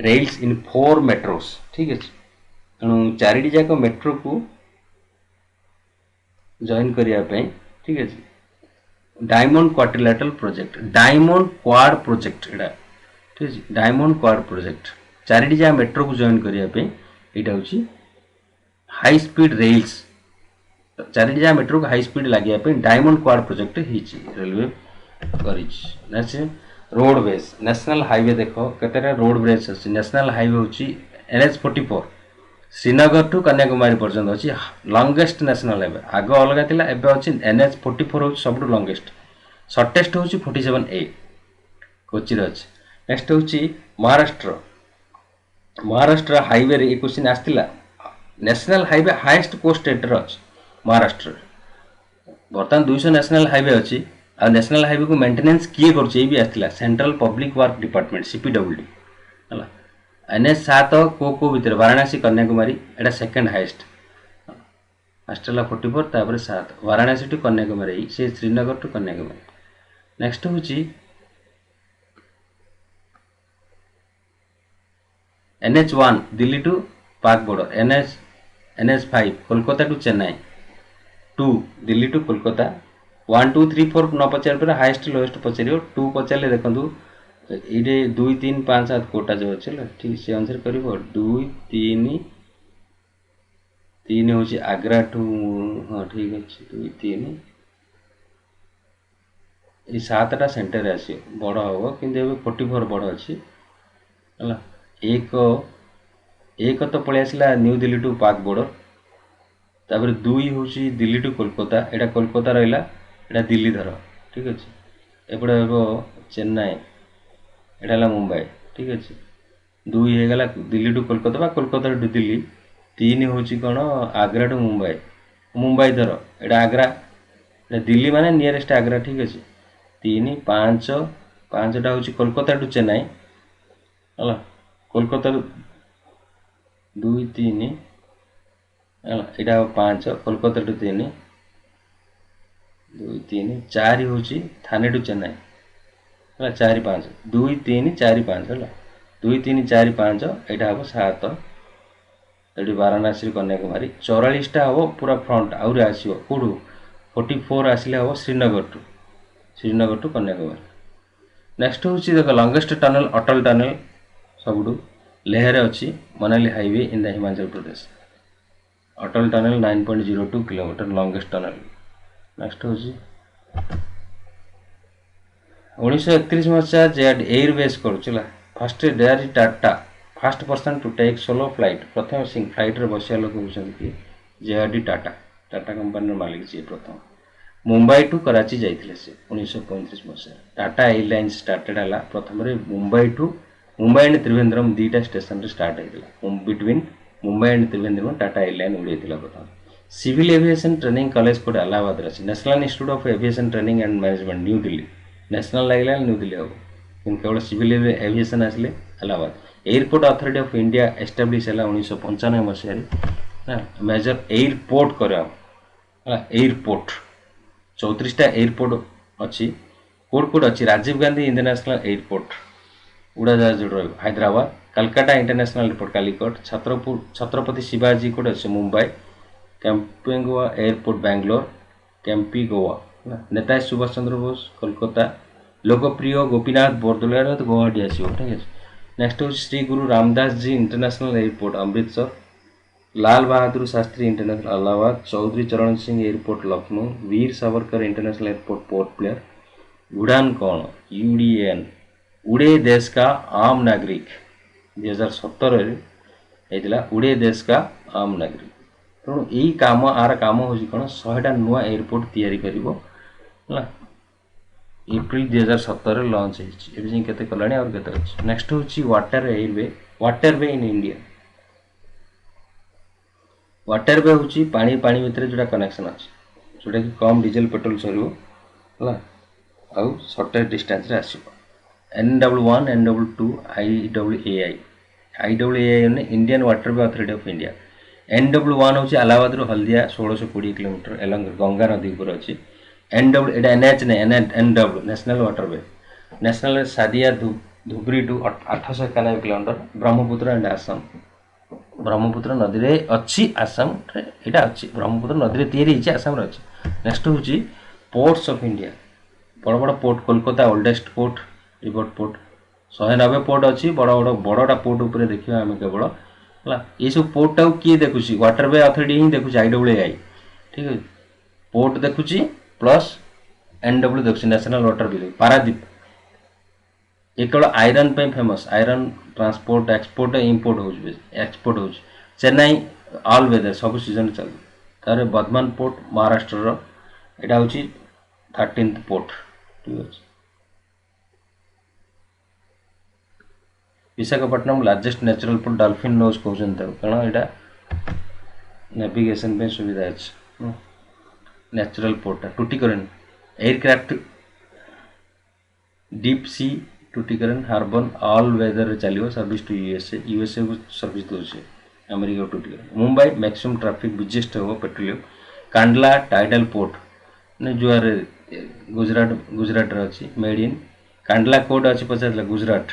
rails in 4 metros, ठीक है। तेणु 4टी जाक metro को जॉइन करने, ठीक है। Diamond quadrilateral project diamond quad project एटा, ठीक है डायमंड क्वाड प्रोजेक्ट 4टी जाक मेट्रो को जॉइन करने यहाँ हूँ हाई स्पीड रेल्स 4टी जाक मेट्रो को हाई स्पीड लगे डायमंड क्वाड प्रोजेक्ट रेलवे कर। रोडवेज नेशनल हाईवे देख केतटा रोडवेज अच्छी नेशनल हाईवे हूँ NH44 श्रीनगर टू कन्याकुमारी पर्यटन अच्छी लंगेस्ट नेशनल हाईवे आग अलग थी एवं अच्छी NH44 हूँ सब लंगेस्ट सर्टेस्ट हूँ 47A कोची अच्छी। नेक्स्ट हूँ महाराष्ट्र हाईवे रे क्वेश्चन आसला नेशनल हाईवे हाईएस्ट को स्टेट अच्छी महाराष्ट्र बर्तमान 200 नेशनल हाईवे अच्छी आ नेशनल हाईवे को मेंटेनेंस किए कर आसला central public work department CPWD है। NH7 को भीतर वाराणसी कन्याकुमारी एटा सेकेंड हाईएस्ट फर्स्ट है 44 तापर 7 वाराणसी टू कन्याकुमारी से श्रीनगर टू कन्याकुमारी। नेक्स्ट हूँ NH1 Delhi to Pak border NH5 Kolkata to Chennai 2 Delhi to Kolkata 1 2 3 4 न पचार पर हाईएस्ट लोएस्ट पचार 2 पचारे देखो ये 2 3 5 7 कोटा जो अच्छे ठीक से अनुसार कर 2 3 3 हूँ आग्रा टू हाँ ठीक अच्छे 2 3 ये 7टा सेंटर आसी बड़ हम कि 44 बड़ अच्छी है। एक एक तो पलि आसला new Delhi to Pak border, तापर 2 हूँ दिल्ली टू कोलकाता, यहाँ कोलकाता रहा यहाँ दिल्ली धर ठीक अच्छे, एपटे चेन्नई यहाँ मुंबई ठीक अच्छे। 2 होगा दिल्ली टू कोलकाता बा कोलकाता टू दिल्ली। 3 हूँ कौन आग्रा टू मुंबई, मुंबई धर यहाँ आग्रा, दिल्ली माने नियरेस्ट आग्रा ठीक अच्छे। 3 5 5टा हूँ कोलकाता टू चेन्नई है, कोलकाता 2 3 है, यहाँ 5 कोलकाता टू 3 2 3 4 हूँ थाने टू चेन्नई है, 4 5 2 3 4 5 है, 2 3 4 5 यहाँ हम 7 ये वाराणसी कन्याकुमारी। 44टा हम पूरा फ्रंट आउरी आसो कौटू 44 आसिले हम श्रीनगर टू कन्याकुमारी। नेक्स्ट हूँ देख लंगेस्ट टनल अटल टनल सबुठ लेहरे अच्छी Manali highway in the Himachal Pradesh. Atal tunnel 9.02 kilometre longest tunnel. Next हूँ 1931 मसीहा जेड एयरबेस करूला फास्ट डेयरी Tata first person to take solo flight प्रथम सिंग फ्लाइट रे बसिया लोक होती जेआरडी टाटा, टाटा कंपानी मालिक जी प्रथम मुंबई टू कराची जाइए से 1935 मसीहा। टाटा एयरलाइंस स्टार्टेड है प्रथम मुंबई एंड त्रिवेंद्रम 2टा स्टेशन रे स्टार्ट होता between Mumbai and Trivandrum Tata airline उड़े प्रथम। सिविल एविएशन ट्रेनिंग कॉलेज कोड इलाहाबाद अच्छी, national institute of aviation training and management new Delhi, national लगे न्यू दिल्ली हम केवल सिविल एविएशन आसिले Allahabad. Airport authority of India establish है 1995 मसीह मेजर एयरपोर्ट कर एयरपोर्ट 34टा एयरपोर्ट अच्छी कोड कोड अच्छी राजीव गांधी इंटरनेशनल एयरपोर्ट उड़ाजाहाज रही हैदराबाद, कलकाता इंटरनेशनल एयरपोर्ट कालीकट, छत्रपति शिवाजी कोड अच्छे मुंबई, कैंपी गोवा एयरपोर्ट बैंगलोर, कैंपी गोवा, नेताजी सुभाष चंद्र बोस कोलकाता, लोकप्रिय गोपीनाथ बरदलोई तो गुवाहाटी आसो ठीक है। नेक्स्ट हूँ Shri Guru Ramdas ji international airport Amritsar, Lal Bahadur Shastri international Allahabad, Chaudhary Charan Singh airport Lucknow, Veer Savarkar international airport Port Blair. Udan कौन यूडीएन उड़े देश का आम नागरिक 2017 होता उड़े देश का आम नागरिक। तेणु यही कम आर कम हो कौन 100टा नुआ एयरपोर्ट तैयारी कर एप्रिल 2017 लॉन्च होते कला और के अच्छे। नेक्स्ट हूँ वाटरवे इन इंडिया। वाटरवे हूँ पानी पानी भितर जोटा कनेक्शन अच्छे जोटा कि कम डीजेल पेट्रोल सर आउ सर्टेज डिस्टेंस रे आसो। NW1 NW2 IWAI Indian waterway authority of India. NW1 हूँ इलाहाबाद हल्दिया 1620 किलोमीटर एलंग गंगा नदी पर अच्छी। NW एटा NH नहीं NW national waterway, national Sadiya Dhubri to 891 kilometre Brahmaputra and Assam, Brahmaputra नदी रे अच्छी आसाम यहाँ अच्छी ब्रह्मपुत्र नदी रे तैयारी आसाम अच्छी। नेक्स्ट हूँ पोर्ट्स ऑफ इंडिया बड़ बड़ port Kolkata oldest port river port 190 port अच्छी बड़ बड़ बड़टा पोर्ट उपर देखा आम केवल है ये सब पोर्ट टाक किए देखुची वाटरवे अथॉरिटी ही देखुची IWAI ठीक है पोर्ट देखुची प्लस NW देखुची नेशनल वाटरवे पारादीप ये केवल आयरन पे famous iron transport export import हो एक्सपोर्ट हो चेन्नई ऑल वेदर सब सीजन चल तार बर्धमान पोर्ट महाराष्ट्र यहाँ हूँ 13th पोर्ट ठीक है। Visakhapatnam largest natural port dolphin nose कहते कारण यहाँ नेविगेशन पे सुविधा अच्छे natural port Tuticorin aircraft deep sea Tuticorin harbour all weather चलो सर्विस टू यूएसए को सर्विस दूसरे America Tuticorin. Mumbai maximum traffic biggest हो पेट्रोलियम। कांडला टाइडल पोर्ट जुआर गुजरात अच्छी मेड इन कांडला कोड अच्छी पचार गुजरात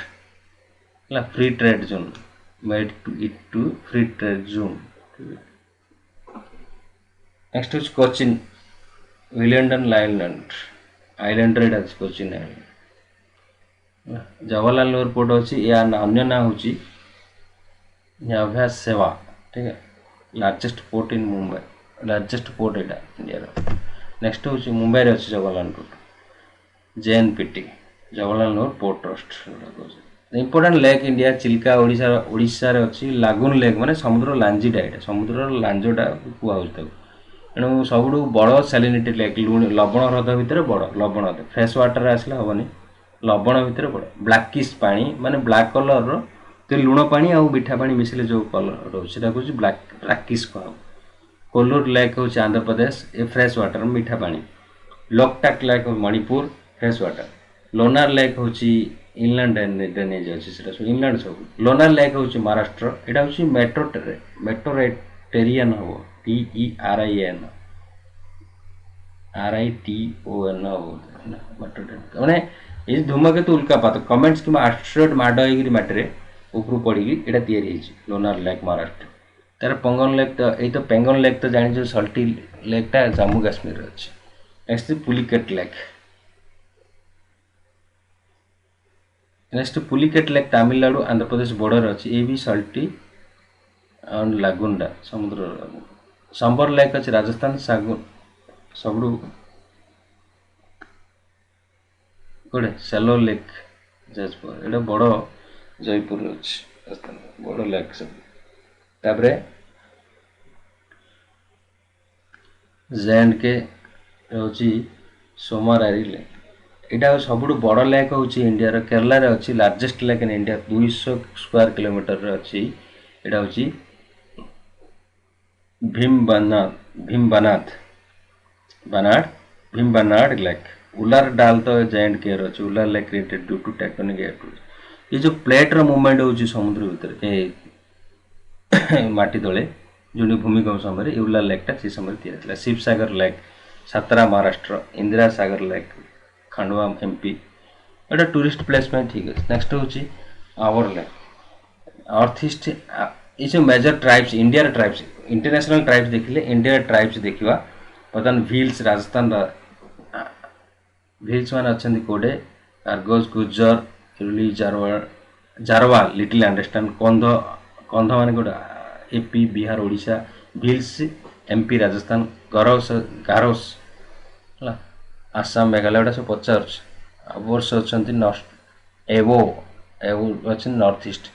है free trade zone made to free trade zone. Next हूँ कोचिन विलियमटन आइलैंड रे कोचिन आइलैंड। जवाहरलाल नेहरू पोर्ट अच्छी या अन्य ना हूँ अभ्यास सेवा ठीक है largest port in Mumbai largest port यहाँ इंडिया। नेक्स्ट हूँ मुंबई अच्छी Jawaharlal port. JNPT Jawaharlal Nehru port trust important lake India Chilka Odisha रे अछि लागुन लेक माने समुद्र लांजीटा एटा समुद्र लांजटा कुआउ तेणु सब बड़ सैलिनिटी लेक लवण ह्रद भितर बड़ लवण ह्रद फ्रेश वाटर आसला हेनी लवण भितर बड़ ब्लैकिश पानी माने ब्लैक कलर तो लुण पानी आ मीठा पानी मिसिले जो कलर रोचे कहूँ ब्लैकिश कह कोल्लूर लेक हूँ आंध्र प्रदेश ए फ्रेश वाटर मीठा पानी Loktak lake Manipur fresh water Lonar lake हूँ इनलैंड ड्रेनेज अच्छी सब इनलैंड सब लोनार लेक हूँ महाराष्ट्र यहाँ हूँ मेट्रोटेरियन हम TERIAN RITON मैंने ये धूमकेतु उल्कापात कमेंट्स कि आस्ट्रोइड माड हो मटिरे ऊपर पड़ी यहाँ या लोनार लेक महाराष्ट्र तार पंगन लेक तो यही तो पेंगन लेक तो जानी सल्टी लेकटा जम्मू काश्मीर अच्छी next Pulicat lake next Pulicat lake Tamil Nadu Andhra Pradesh border अच्छी ये भी सल्टी एंड लागुंडा समुद्र संबर लेक अच्छी राजस्थान सागुन सब कौटे सेलो लेक जाजपुर ये बड़ जयपुर अच्छी राजस्थान बड़ लेक सब तापरे JNK रोची सोमारारी लेक यहाँ सब बड़ लेक हूँ इंडिया केरला रे अच्छी largest lake in India 200 square kilometre अच्छी यहाँ हूँ भीमबनाड लेक उलार डाल तो JNK अच्छी Wular lake created due to tectonic ये जो प्लेट रो मूवमेंट हूँ समुद्र भितर माटी तले जो भूमिकंप समय उलार लेकटा से समय तैयार Shivsagar lake Satara Maharashtra Indira Sagar lake Khandwa MP एटा टूरिस्ट प्लेस में ठीक है। नेक्स्ट हूँ आवर लेक नॉर्थ ईस्ट ये जो major tribes India tribes international tribes देखिले इंडिया ट्राइब्स देखा बर्तमान भील्स राजस्थान भील्स मान अच्छा कोडे आर्गोस गुज्जर इरुली जारवा लिटिल अंडरस्टैंड कंध मान कोडे AP बिहार ओडिशा भील्स MP राजस्थान गारोस आसाम मेघालय सब पचार वर्ष अच्छा एवो अच्छे नॉर्थ ईस्ट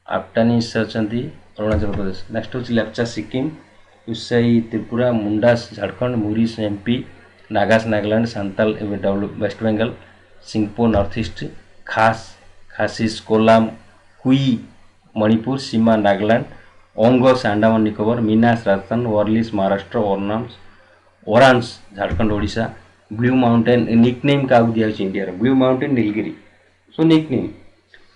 आफ्टानिस अच्छा अरुणाचल प्रदेश नेक्स्ट हूँ लेप्चा सिक्किम उसाई त्रिपुरा मुंडास झारखंड मुरीस MP Nagas Nagaland Santal West Bengal Singpho north east Khasis Kolam Kui Manipur Sema Nagaland Onges Andaman Nicobar Meenas Rajasthan Warlis Maharashtra Oraons Jharkhand Odisha blue mountain nickname क्या दिया इंडिया ब्लू माउंटेन नीलगिरी सो nickname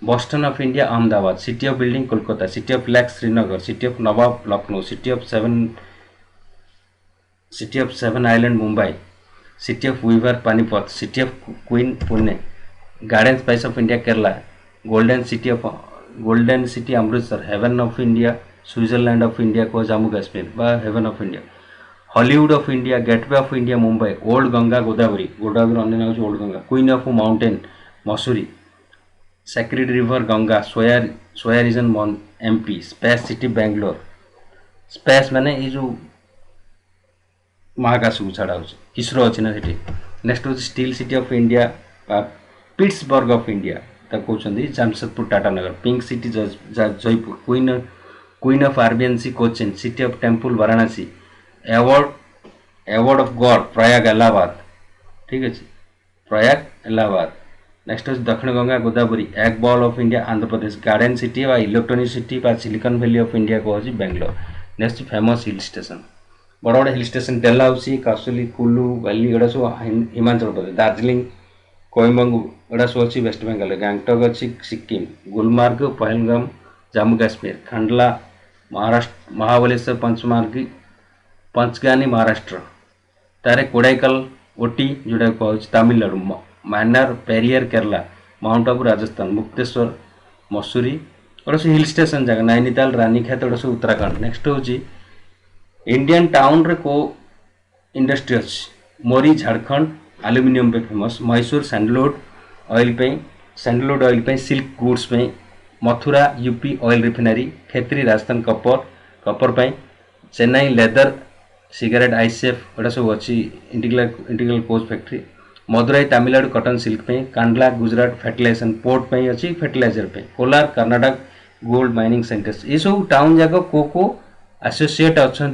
Boston of India Ahmedabad city of building Kolkata city of flag Srinagar city of Nawab Lucknow city of seven island Mumbai city of Weaver Panipat city of queen Pune garden spice of India Kerala golden city Amritsar heaven of India Switzerland of India को जम्मू काश्मीर बा heaven of India Hollywood of India gateway of India Mumbai old Ganga Godavari अन्य old Ganga queen of mountain Mussoorie sacred river Ganga soya region MP space city Bangalore space माने ये जो महाकाश को छाड़ा इसरो अच्छी ना सी नेक्स्ट हूँ steel city of India Pittsburgh of India कहते Jamshedpur Tatanagar pink city Jaipur queen of RBNC Cochin city of temple Varanasi abode of god Prayag Allahabad ठीक अच्छे प्रयाग इलाहाबाद नेक्स्ट हूँ दक्षिण Ganga Godavari egg bowl of India Andhra Pradesh garden city व electronic city silicon valley of India कहूँ Bangalore next famous hill station बड़ बड़ hill station Dalhousie Kasauli Kullu valley एड़ा सब हिमाचल प्रदेश दार्जिलिंग कोयम्बंगू एड़ा सब अच्छी वेस्ट बेंगल गैंगटक अच्छी सिक्किम गुलमार्ग पहलगाम जम्मू काश्मीर खंडला महाराष्ट्र महाबलेश्वर पंचगानी महाराष्ट्र तारे कोडाइकल ओटी जोटा कहूँ तमिलनाडु मान्नार पेरियर केरला माउंट आबू राजस्थान मुक्तेश्वर मसूरी गोटे सब हिल स्टेशन जगह नैनीताल रानीखेत गोटे सब उत्तराखंड नेक्स्ट हूँ इंडियन टाउन रे को इंडस्ट्री अच्छी मोरी झारखंड एल्यूमिनियम पे फेमस मैसूर सैंडलवुड ऑयल पे सिल्क गुड्स पे Mathura UP oil refinery Khetri Rajasthan copper पे चेन्नई लेदर सिगरेट ICF गोटा सब अच्छी integral coach factory Madurai Tamil Nadu cotton silk पे, कांडला गुजरात फर्टिलाइजेशन पोर्ट पे अच्छी फर्टिलाइजर पे, Kolar Karnataka gold mining centres ये सब टाउन जाक को एसोसिएट अच्छा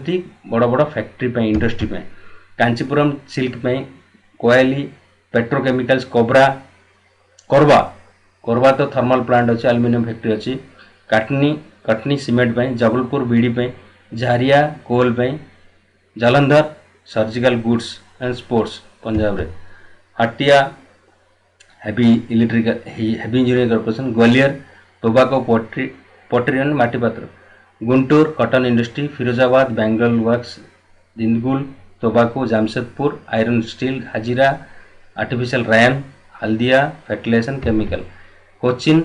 बड़ बड़ फैक्ट्री पे इंडस्ट्री पे, कांचीपुरम सिल्क पे, कोयली पेट्रोकेमिकल्स कोबरा कोरबा कोरबा तो थर्मल प्लांट अच्छी एल्युमिनियम फैक्ट्री अच्छी, कटनी कटनी सीमेंट पे, जबलपुर बीडी पे, झारिया कोल पे, Jalandhar surgical goods and sports Punjab रे, Hatia heavy electrical heavy engineering corporation, Gwalior tobacco pottery and माटी पात्र, Guntur cotton industry, Firozabad bangle works, Dindigul tobacco, Jamshedpur iron steel, Hazira artificial rayon, Haldia fertilization chemical, Cochin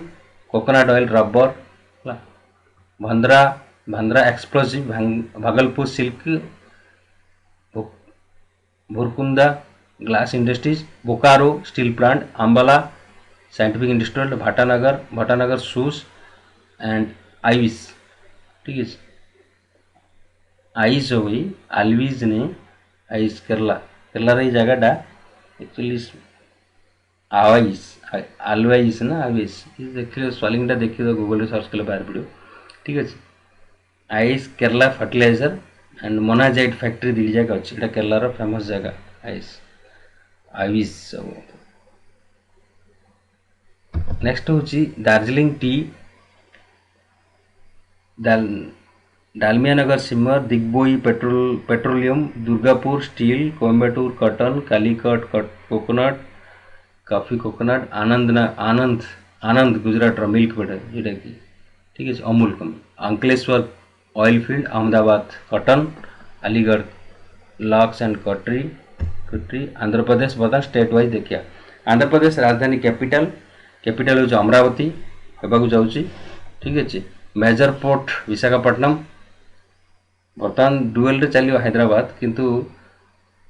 coconut oil rubber, Bhandara Bhandara explosive, Bhagalpur silk, Bhurkunda glass industries, Bokaro steel plant, Ambala scientific industrial, Batanagar shoes and आईविस। ठीक है, ice हुई आलविज ने ice Kerala Kerala रे जगहटा actually आवाइस आलवाइस ना आविस देखिए स्पेलिंगटा देखिए गूगल सर्च कले बाहर पड़ो। ठीक है, आईस Kerala fertilizer and monazite factory दी जगह अच्छी एटा केरलार फेमस जगह आईस आविस सब। नेक्स्ट हूँ दार्जिलिंग टी, डालमिया नगर सिमर, Digboi petroleum, Durgapur steel, Coimbatore cotton, Calicut coconut coffee coconut, Anand Anand Gujarat milk butter जोटा कि ठीक है, Amul company, Ankleshwar oil field, Ahmedabad cotton, Aligarh locks and cutlery, Andhra Pradesh बता स्टेट वाइज देखिया। आंध्र प्रदेश राजधानी कैपिटल हूँ अमरावती होगा जाऊँगी। ठीक है, मेजर पोर्ट विशाखापट्टनम, बर्तमान डुएल चलो हैदराबाद किंतु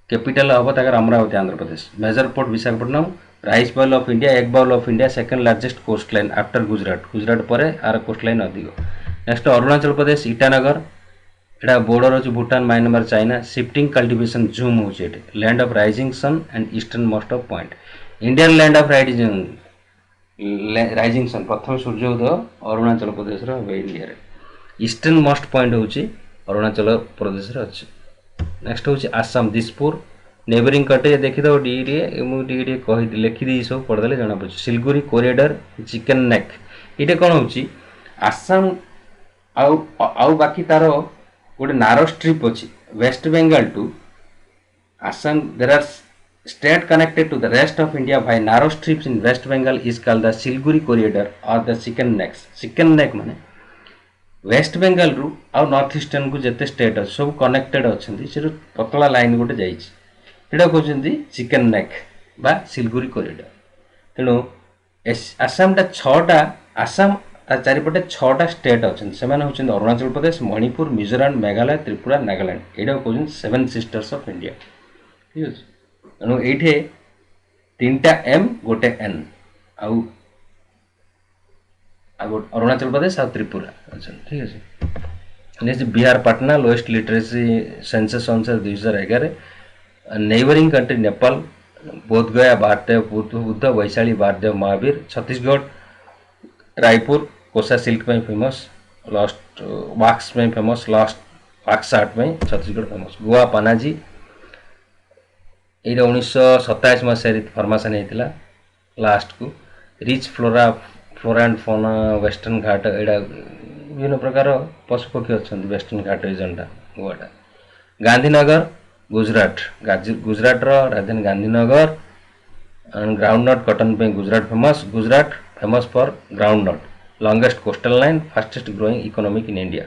कैपिटल हम तक Amaravati Andhra Pradesh. Major port Visakhapatnam, rice bowl of India, egg bowl of India, second largest coast line after Gujarat पर आर कोस्ट लाइन अधिक। नेक्स्ट अरुणाचल प्रदेश ईटानगर, एटा बॉर्डर अच्छे Bhutan, Myanmar, China, shifting cultivation jhum हो land of rising sun and eastern most of point, Indian land of rising sun प्रथम सूर्योदय Arunachal Pradesh India रे, eastern most point हूँ अरुणाचल प्रदेश अच्छे। नेक्स्ट हूँ आसाम दिसपुर, नेबरिंग कंट्री देखीद टी कही लिखिदी सब पढ़दे जना पड़े, सिलगुरी कॉरिडोर, चिकेन नेक ये कौन हो आसाम आउ बाकी तार गोटे नारो स्ट्रिप अच्छी West Bengal to Assam, there are state connected to the rest of India by narrow strips in West Bengal is called the Siliguri corridor or the chicken neck। chicken neck माने waste Bengal रु आउ north eastern को जिते state अच्छे सब connected अच्छा से पतला लाइन गोटे जाटा कहते चिकेन नेक बा सिलगुरी कॉरिडोर। तेणु आसामटा छटा आसाम चारिपटे छटा स्टेट अच्छा से होती अरुणाचल प्रदेश, मणिपुर, मिजोराम, मेघालय, त्रिपुरा, नागालैंड यहाँ कहते सेवेन सिस्टर्स ऑफ इंडिया। ठीक है, तेणु ये तीनटा एम गोटे एन आउ अरुणाचल प्रदेश आ त्रिपुरा अच्छा। ठीक है, next Bihar Patna lowest literacy census अनुसार 2011, नेबरिंग कंट्री नेपाल, बोधगया बारदेव बुद्ध, वैशाली बारदेव महावीर, छत्तीसगढ़ रायपुर कोसा सिल्क में फेमस, लास्ट वाक्स में फेमस, लास्ट वाक्स आर्ट में छत्तीसगढ़ फेमस, गोवा पनाजी ये 1927 मसीह फर्मेसन होता लास्ट को, rich flora and fauna western Ghat यहाँ विभिन्न प्रकार पशुपक्षी अच्छा वेस्टर्न घाट रीजनटा गोवाटा, गांधीनगर गुजरात गुजरात राजधानी गांधीनगर, ग्राउंडनट कॉटन पे Gujarat famous for groundnut, longest coastal line, fastest growing economic in India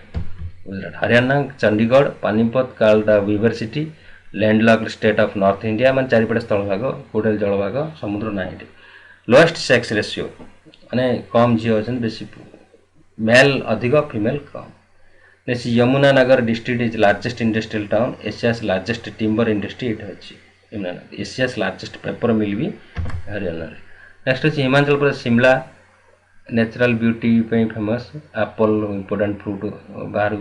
Gujarat, Haryana Chandigarh, Panipat called the weaver city, landlocked state of north India मान चारिपटे स्थलभाग कोडल जलभाग समुद्र ना। लोएस्ट सेक्स रेशियो माने कम झील अच्छे बेसी मेल अधिक फीमेल कम। Next Yamunanagar district is largest industrial town, Asia's largest timber industry ये अच्छी Yamunanagar, Asia's largest paper mill भी हरियाणा। नेक्स्ट अच्छे Himachal Pradesh Shimla, natural beauty famous, apple important fruit बाहर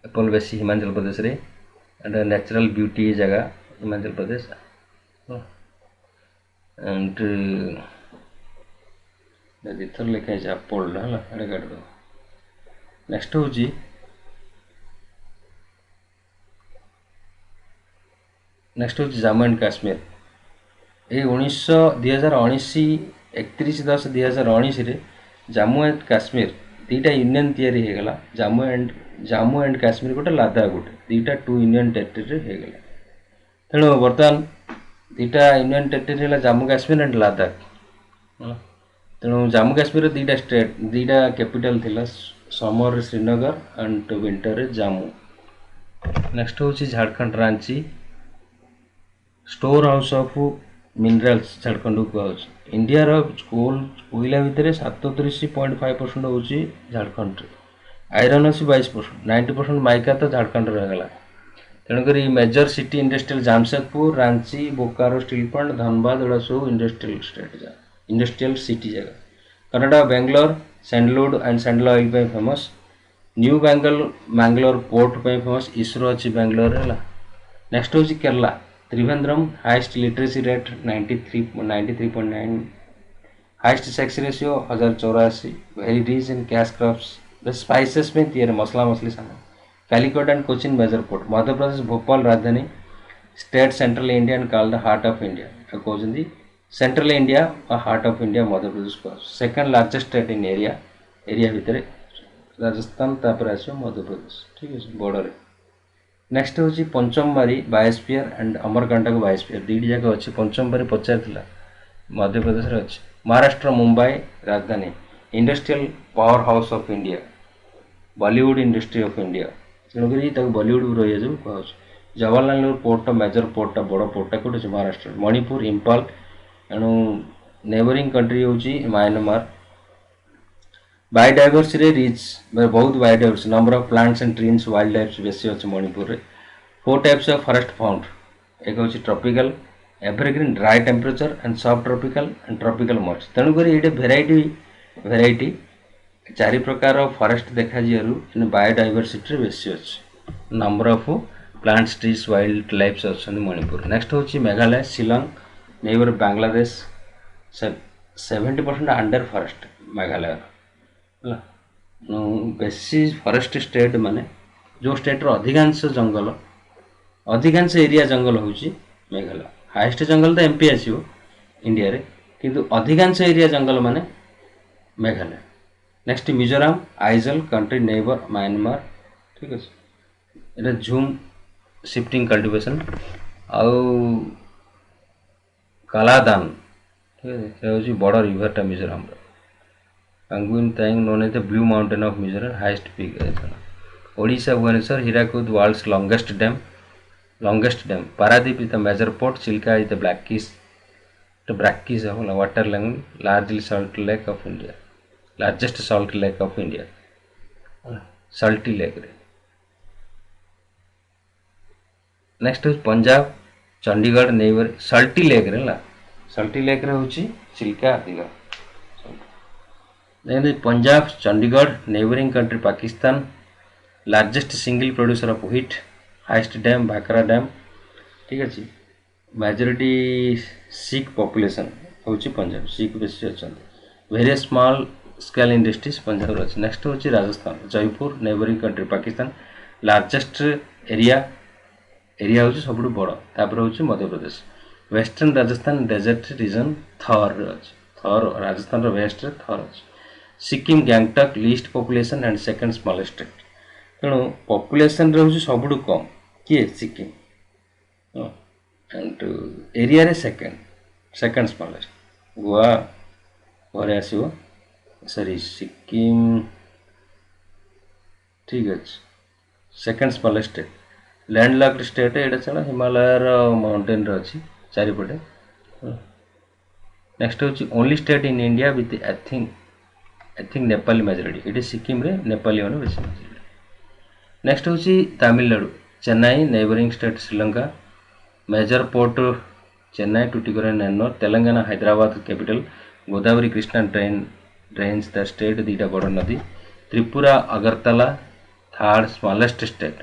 एप्पल बेसी हिमाचल प्रदेश रे, एंड नेचुरल ब्यूटी जगह हिमाचल प्रदेश। एंड दिथर लिखा है अपोल्ड है एडे काट दो। नेक्स्ट हूँ जम्मू एंड काश्मीर। ये 2019 31/10/2019 जम्मू एंड काश्मीर दीटा यूनियन तैयारी होगला। जम्मू एंड काश्मीर गोटे लद्दाख गोटे दीटा 2 यूनियन टेरिटरी होगला। तेणु बर्तमान दीटा यूनियन टेरिटरी है जम्मू काश्मीर एंड लद्दाख। तेणु जम्मू काश्मीर दीटा स्टेट दीटा कैपिटल थिला summer Srinagar and winter Jammu. Next हूँ Jharkhand Ranchi store house of minerals Jharkhand को कह इंडिया कोईला भितर 37.5% हूँ झारखंड। आयरन अच्छी 22%। 90% माइका तो झारखंड रहीगला। तेणुक major city industrial Jamshedpur Ranchi Bokaro steel plant Dhanbad एड़ा सब इंडस्ट्रियल सिटी जगह। कनाडा Bangalore sandalwood and sandal oil पे फेमस। न्यू मैंगलोर पोर्ट पे फेमस। इसरो अच्छी बेंगलोर है। नेक्स्ट हूँ Kerala Trivandrum highest literacy rate 93.9। Highest sex ratio 1084। Very rich in cash crops spices में तैयार मसला मसली सामान। Calicut and Cochin major port Madhya Pradesh Bhopal राजधानी। State central India and called the heart of India कहते central India heart of India Madhya Pradesh को। Second largest state in area भितर राजस्थान तापर आसो मध्य प्रदेश। ठीक है बॉर्डर। नेक्स्ट हूँ पंचमबारी बायोस्फीयर एंड अमरकंटक बायोस्फीयर दीटी जाक अच्छी। पंचमबारी पचार मध्य प्रदेश अच्छी। महाराष्ट्र मुंबई राजधानी। Industrial power house of India Bollywood industry of India तेणुक बॉलीवुड रही है कह। Jawaharlal Nehru port major port बड़ पोर्टा कौट महाराष्ट्र। मणिपुर इम्फाल एणु नेबरिंग कंट्री हूँ म्यांमार। बायोडाइवर्सिटी रिच बहुत biodiversity number of plants and trees wild life बेसी अच्छे Manipur. 4 types of forest found. एक हूँ tropical evergreen dry temperature and sub tropical and tropical moist. तेणुक ये भेराइटी 4 प्रकार फॉरेस्ट देखा बायोडाइवर्सिटी बेसी अच्छे। Number of plants trees wild life अच्छा मणिपुर। नेक्स्ट हूँ Meghalaya Shillong neighbour Bangladesh 70% under forest Meghalaya बेसी फॉरेस्ट स्टेट माने जो स्टेट अधिकांश जंगल अधिकांश एरिया जंगल हूँ मेघालय। हाईएस्ट जंगल तो एमपी आसो इंडिया रे किंतु अधिकांश एरिया जंगल माने Meghalaya. Next Mizoram Aizawl country neighbour Myanmar. ठीक है ये झूम शिफ्टिंग कल्टिवेशन आउ कालादान। ठीक है ये बड़ रिभरटा Mizoram Phawngpui Tlang known as the blue mountain of Mizoram highest peak. Odisha Bhubaneswar Hirakud world's longest dam. Paradip is the major port. Chilika is the brackish water lagoon largely salt lake of India largest salt lake of India salty lake रे। Next हूँ Punjab Chandigarh neighbour salty lake रे salty lake रे हूँ चिल्का अधिक। Punjab Chandigarh neighbouring country Pakistan largest single producer of wheat highest dam Bhakra dam. ठीक अच्छे majority Sikh population हूँ पंजाब सिख बेसी अच्छा। Very small scale industries Punjab अच्छे। नेक्स्ट हूँ Rajasthan Jaipur neighbouring country Pakistan largest area हूँ सब बड़। तापर हूँ Madhya Pradesh western Rajasthan desert region Thar अच्छे। थर राजस्थान वेस्ट थर अच्छे। Sikkim Gangtok least population and second smallest state. तेणु पॉपुलेशन रे सबुठ कम किए सिक्किम एंड एरिया रे सेकंड स्मॉलेस्ट गोवा घरे आसो सॉरी सिक्किम। ठीक अच्छे second smallest state landlocked state ये छड़ा हिमालय माउंटेन अच्छी चारिपटे। नेक्स्ट हूँ only state in India with I think Nepali majority ये सिक्किम रे नेपाली मैंने बेसी मेजोरिटी। नेक्स्ट हूँ Tamil Nadu Chennai neighbouring state Sri Lanka major port Chennai Tuticorin Ennore. Telangana Hyderabad capital Godavari Krishna drains the state दीटा बड़ नदी। Tripura Agartala third smallest state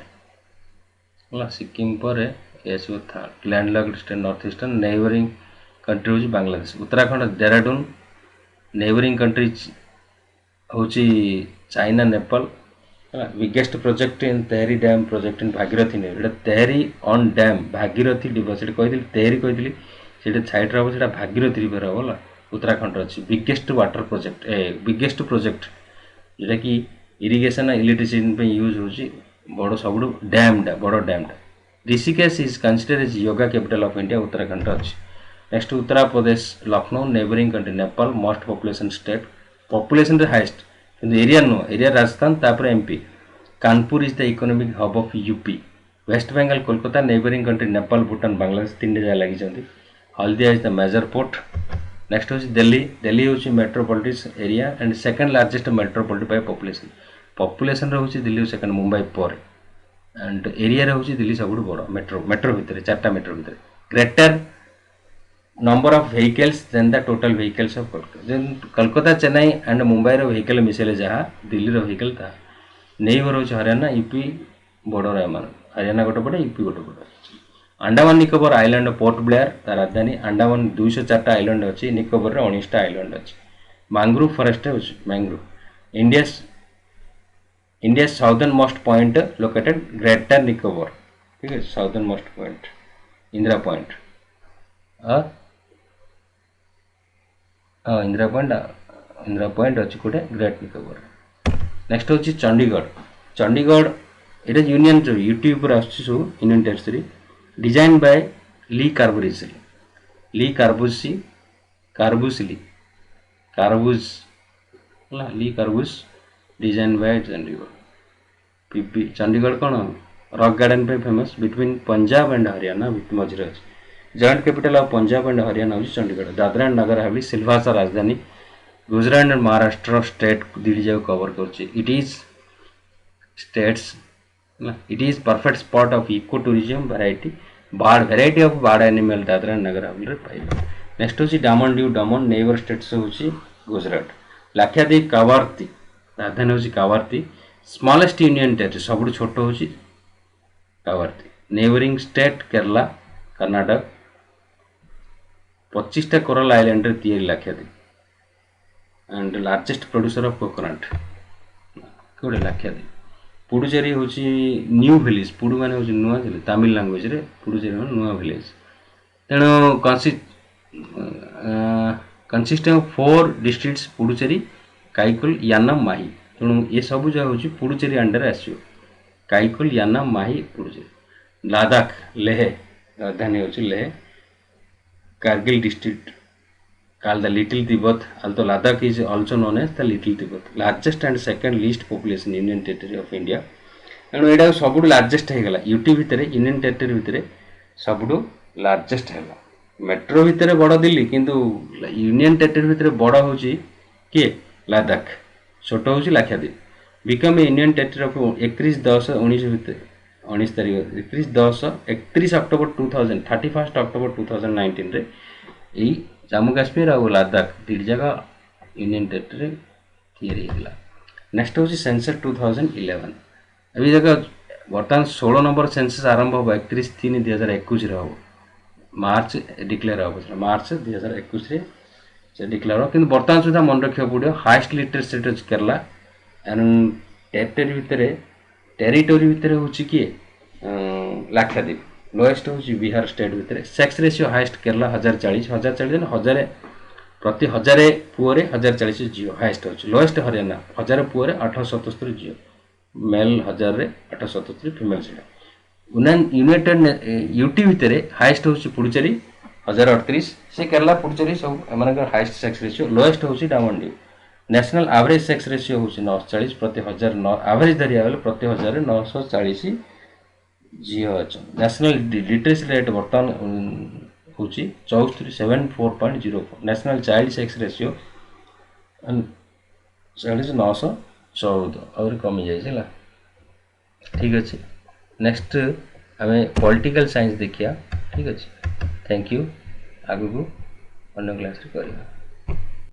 Sikkim पर third landlocked state north eastern neighbouring country हूँ बांग्लादेश। उत्तराखंड देहरादून। नेबरिंग कंट्री हूँ China Nepal. Biggest project in Tehri dam project in Bhagirathi ने Tehri on dam Bhagirathi river से कही तेहरी कही से साइड हम से भागीरथी रिवर हम उत्तराखंड अच्छी biggest water project biggest project जोटा कि इरिगेशन इलेक्ट्रिसिटी यूज हो बड़ सब डैमटा बड़ डैमटा। Rishikesh is consider as yoga capital of India Uttarakhand अच्छी। Next Uttar Pradesh Lucknow neighbouring country Nepal most population state population highest कि एरिया नुह एरिया राजस्थान तापर MP. Kanpur is the economic hub of UP. West Bengal Kolkata neighbouring country Nepal Bhutan Bangladesh तीन जगह लगी। Haldia is the major port. Next हूँ दिल्ली। दिल्ली हूँ metropolitan area and second largest metropolitan by population. Population हूँ Delhi second Mumbai पर एंड एरिया हूँ दिल्ली सब बड़ मेट्रो मेट्रो भितर चार्टा मेट्रो भितर। Greater number of vehicles than the total vehicles of Kolkata. Kolkata Chennai and Mumbai vehicle मिसेले जहाँ दिल्ली व्हीकल ता नेइबर हूँ हरियाणा यूपी बॉर्डर एम हरियाणा गोटे पटे यूपी गोटे पटे। अंडमान निकोबर आइलैंड पोर्ट ब्लेयर राजधानी अंडमान 204 आइलैंड अच्छी निकोबर 19 आइलैंड अच्छी। मैंग्रोव फॉरेस्ट हो mangrove India southern most point located greater Nicobar ठीक है southern most point Indira point Indira point अच्छी कौटे ग्रेट निकोबर। नेक्स्ट हूँ चंडीगढ़। चंडीगढ़ ये यूनियन जो यूट्यूब पर सब union territory design by le Corbusier le Corbusier Corbusier कार्बुस le Corbusier design by Chandigarh पीपी। चंडीगढ़ कौन रॉक गार्डन पे famous between Punjab and Haryana मझे अच्छे। Joint capital of Punjab and Haryana हूँ चंडीगढ़। दादरा एंड नगर हवेली सिलवासा राजधानी। गुजरात एंड महाराष्ट्र स्टेट दीटी जाक कवर कर। It is states it is perfect spot of eco tourism variety of bird animal Dadra and Nagar हवेली पाइबे। नेक्स्ट हूँ Daman due Daman neighbour states हूँ गुजरात। लाक्षाद्वीप कावारती राजधानी हूँ कावारती। स्मॉलेस्ट यूनियन टेरिटरी सब छोट हूँ कावारती। नेबरिंग स्टेट केरला कर्नाटक 25टा कोरल आइलैंड रे Lakshadweep and largest producer of coconut कौटे लाक्षाद्वीप। पुडुचेरी हूँ न्यू विलेज पुडु मान हूँ नुआ तमिल लैंग्वेज रे पुडुचेरी नुआ विलेज। तेणु consist of 4 districts Puducherry काइकुल Yanam माही। तेणु ये सब जगह हूँ पुडुचेरी अंडर आसो काइकुल यानम माही पुडुचेरी। लद्दाख लेह राजधानी हूँ Leh. Kargil district called the Little Tibet, although Ladakh is also known as the Little Tibet. Largest and second least population Union Territory of India. तेणु यहाँ सब लार्जेस्ट होगा यूटी भितर यूनियन टेरिटरी भितर सब लार्जेस्ट है। मेट्रो भितर बड़ दिल्ली किंतु यूनियन टेरिटरी भितर बड़ हूँ किए लद्दाख छोट हूँ Lakshadweep. Become a union territory of 31/10/19 भितर 19 तारीख 31 अक्टोबर 2000 31 अक्टोबर 2019 रे यही जम्मू काश्मीर और लद्दाख दीट जगह यूनियन टेरिटरी या। नेक्स्ट हूँ सेंसस 2011 अभी जगह बर्तमान 16 नंबर सेंसस आरंभ हम 31/3/2021 हम मार्च डिक्लेयर हम मार्च 2021 से डिक्लेयर हो कि बर्तमान सुधा मन रखा पड़ो highest literacy rate Kerala and territory भितर हूँ किए लाक्षाद्वीप। लोएस्ट हूँ बिहार स्टेट भितर। सेक्स रेशियो हाइस्ट केरला 1040 1040 प्रति 1000 पुओरे 1040 झील हाइस्ट अच्छे। लोएस्ट हरियाणा 1000 पुओरे 877 झील मेल 1000 877 फिमेल झील। यूनाइटेड यूटी भितर हाइस्ट हूँ पुडुचेरी 1038 से केरला पुडुचेरी सब एम हाइस्ट सेक्स रेशियो। लोएस्ट हूँ Daman Diu. National average sex ratio हूँ 940 प्रति 1000 एवरेज धरिया गले प्रति 1000 940 झील अच्छा। नेशनल लिटरेसी रेट बर्तमान हूँ 74.04 नेशनल चाइल्ड सेक्स रेशियो 914 और कमी जाए ठीक अच्छे। नेक्स्ट आम पॉलिटिकल साइंस देखिया ठीक अच्छे। थैंक यू आगु अन्य क्लास करवा।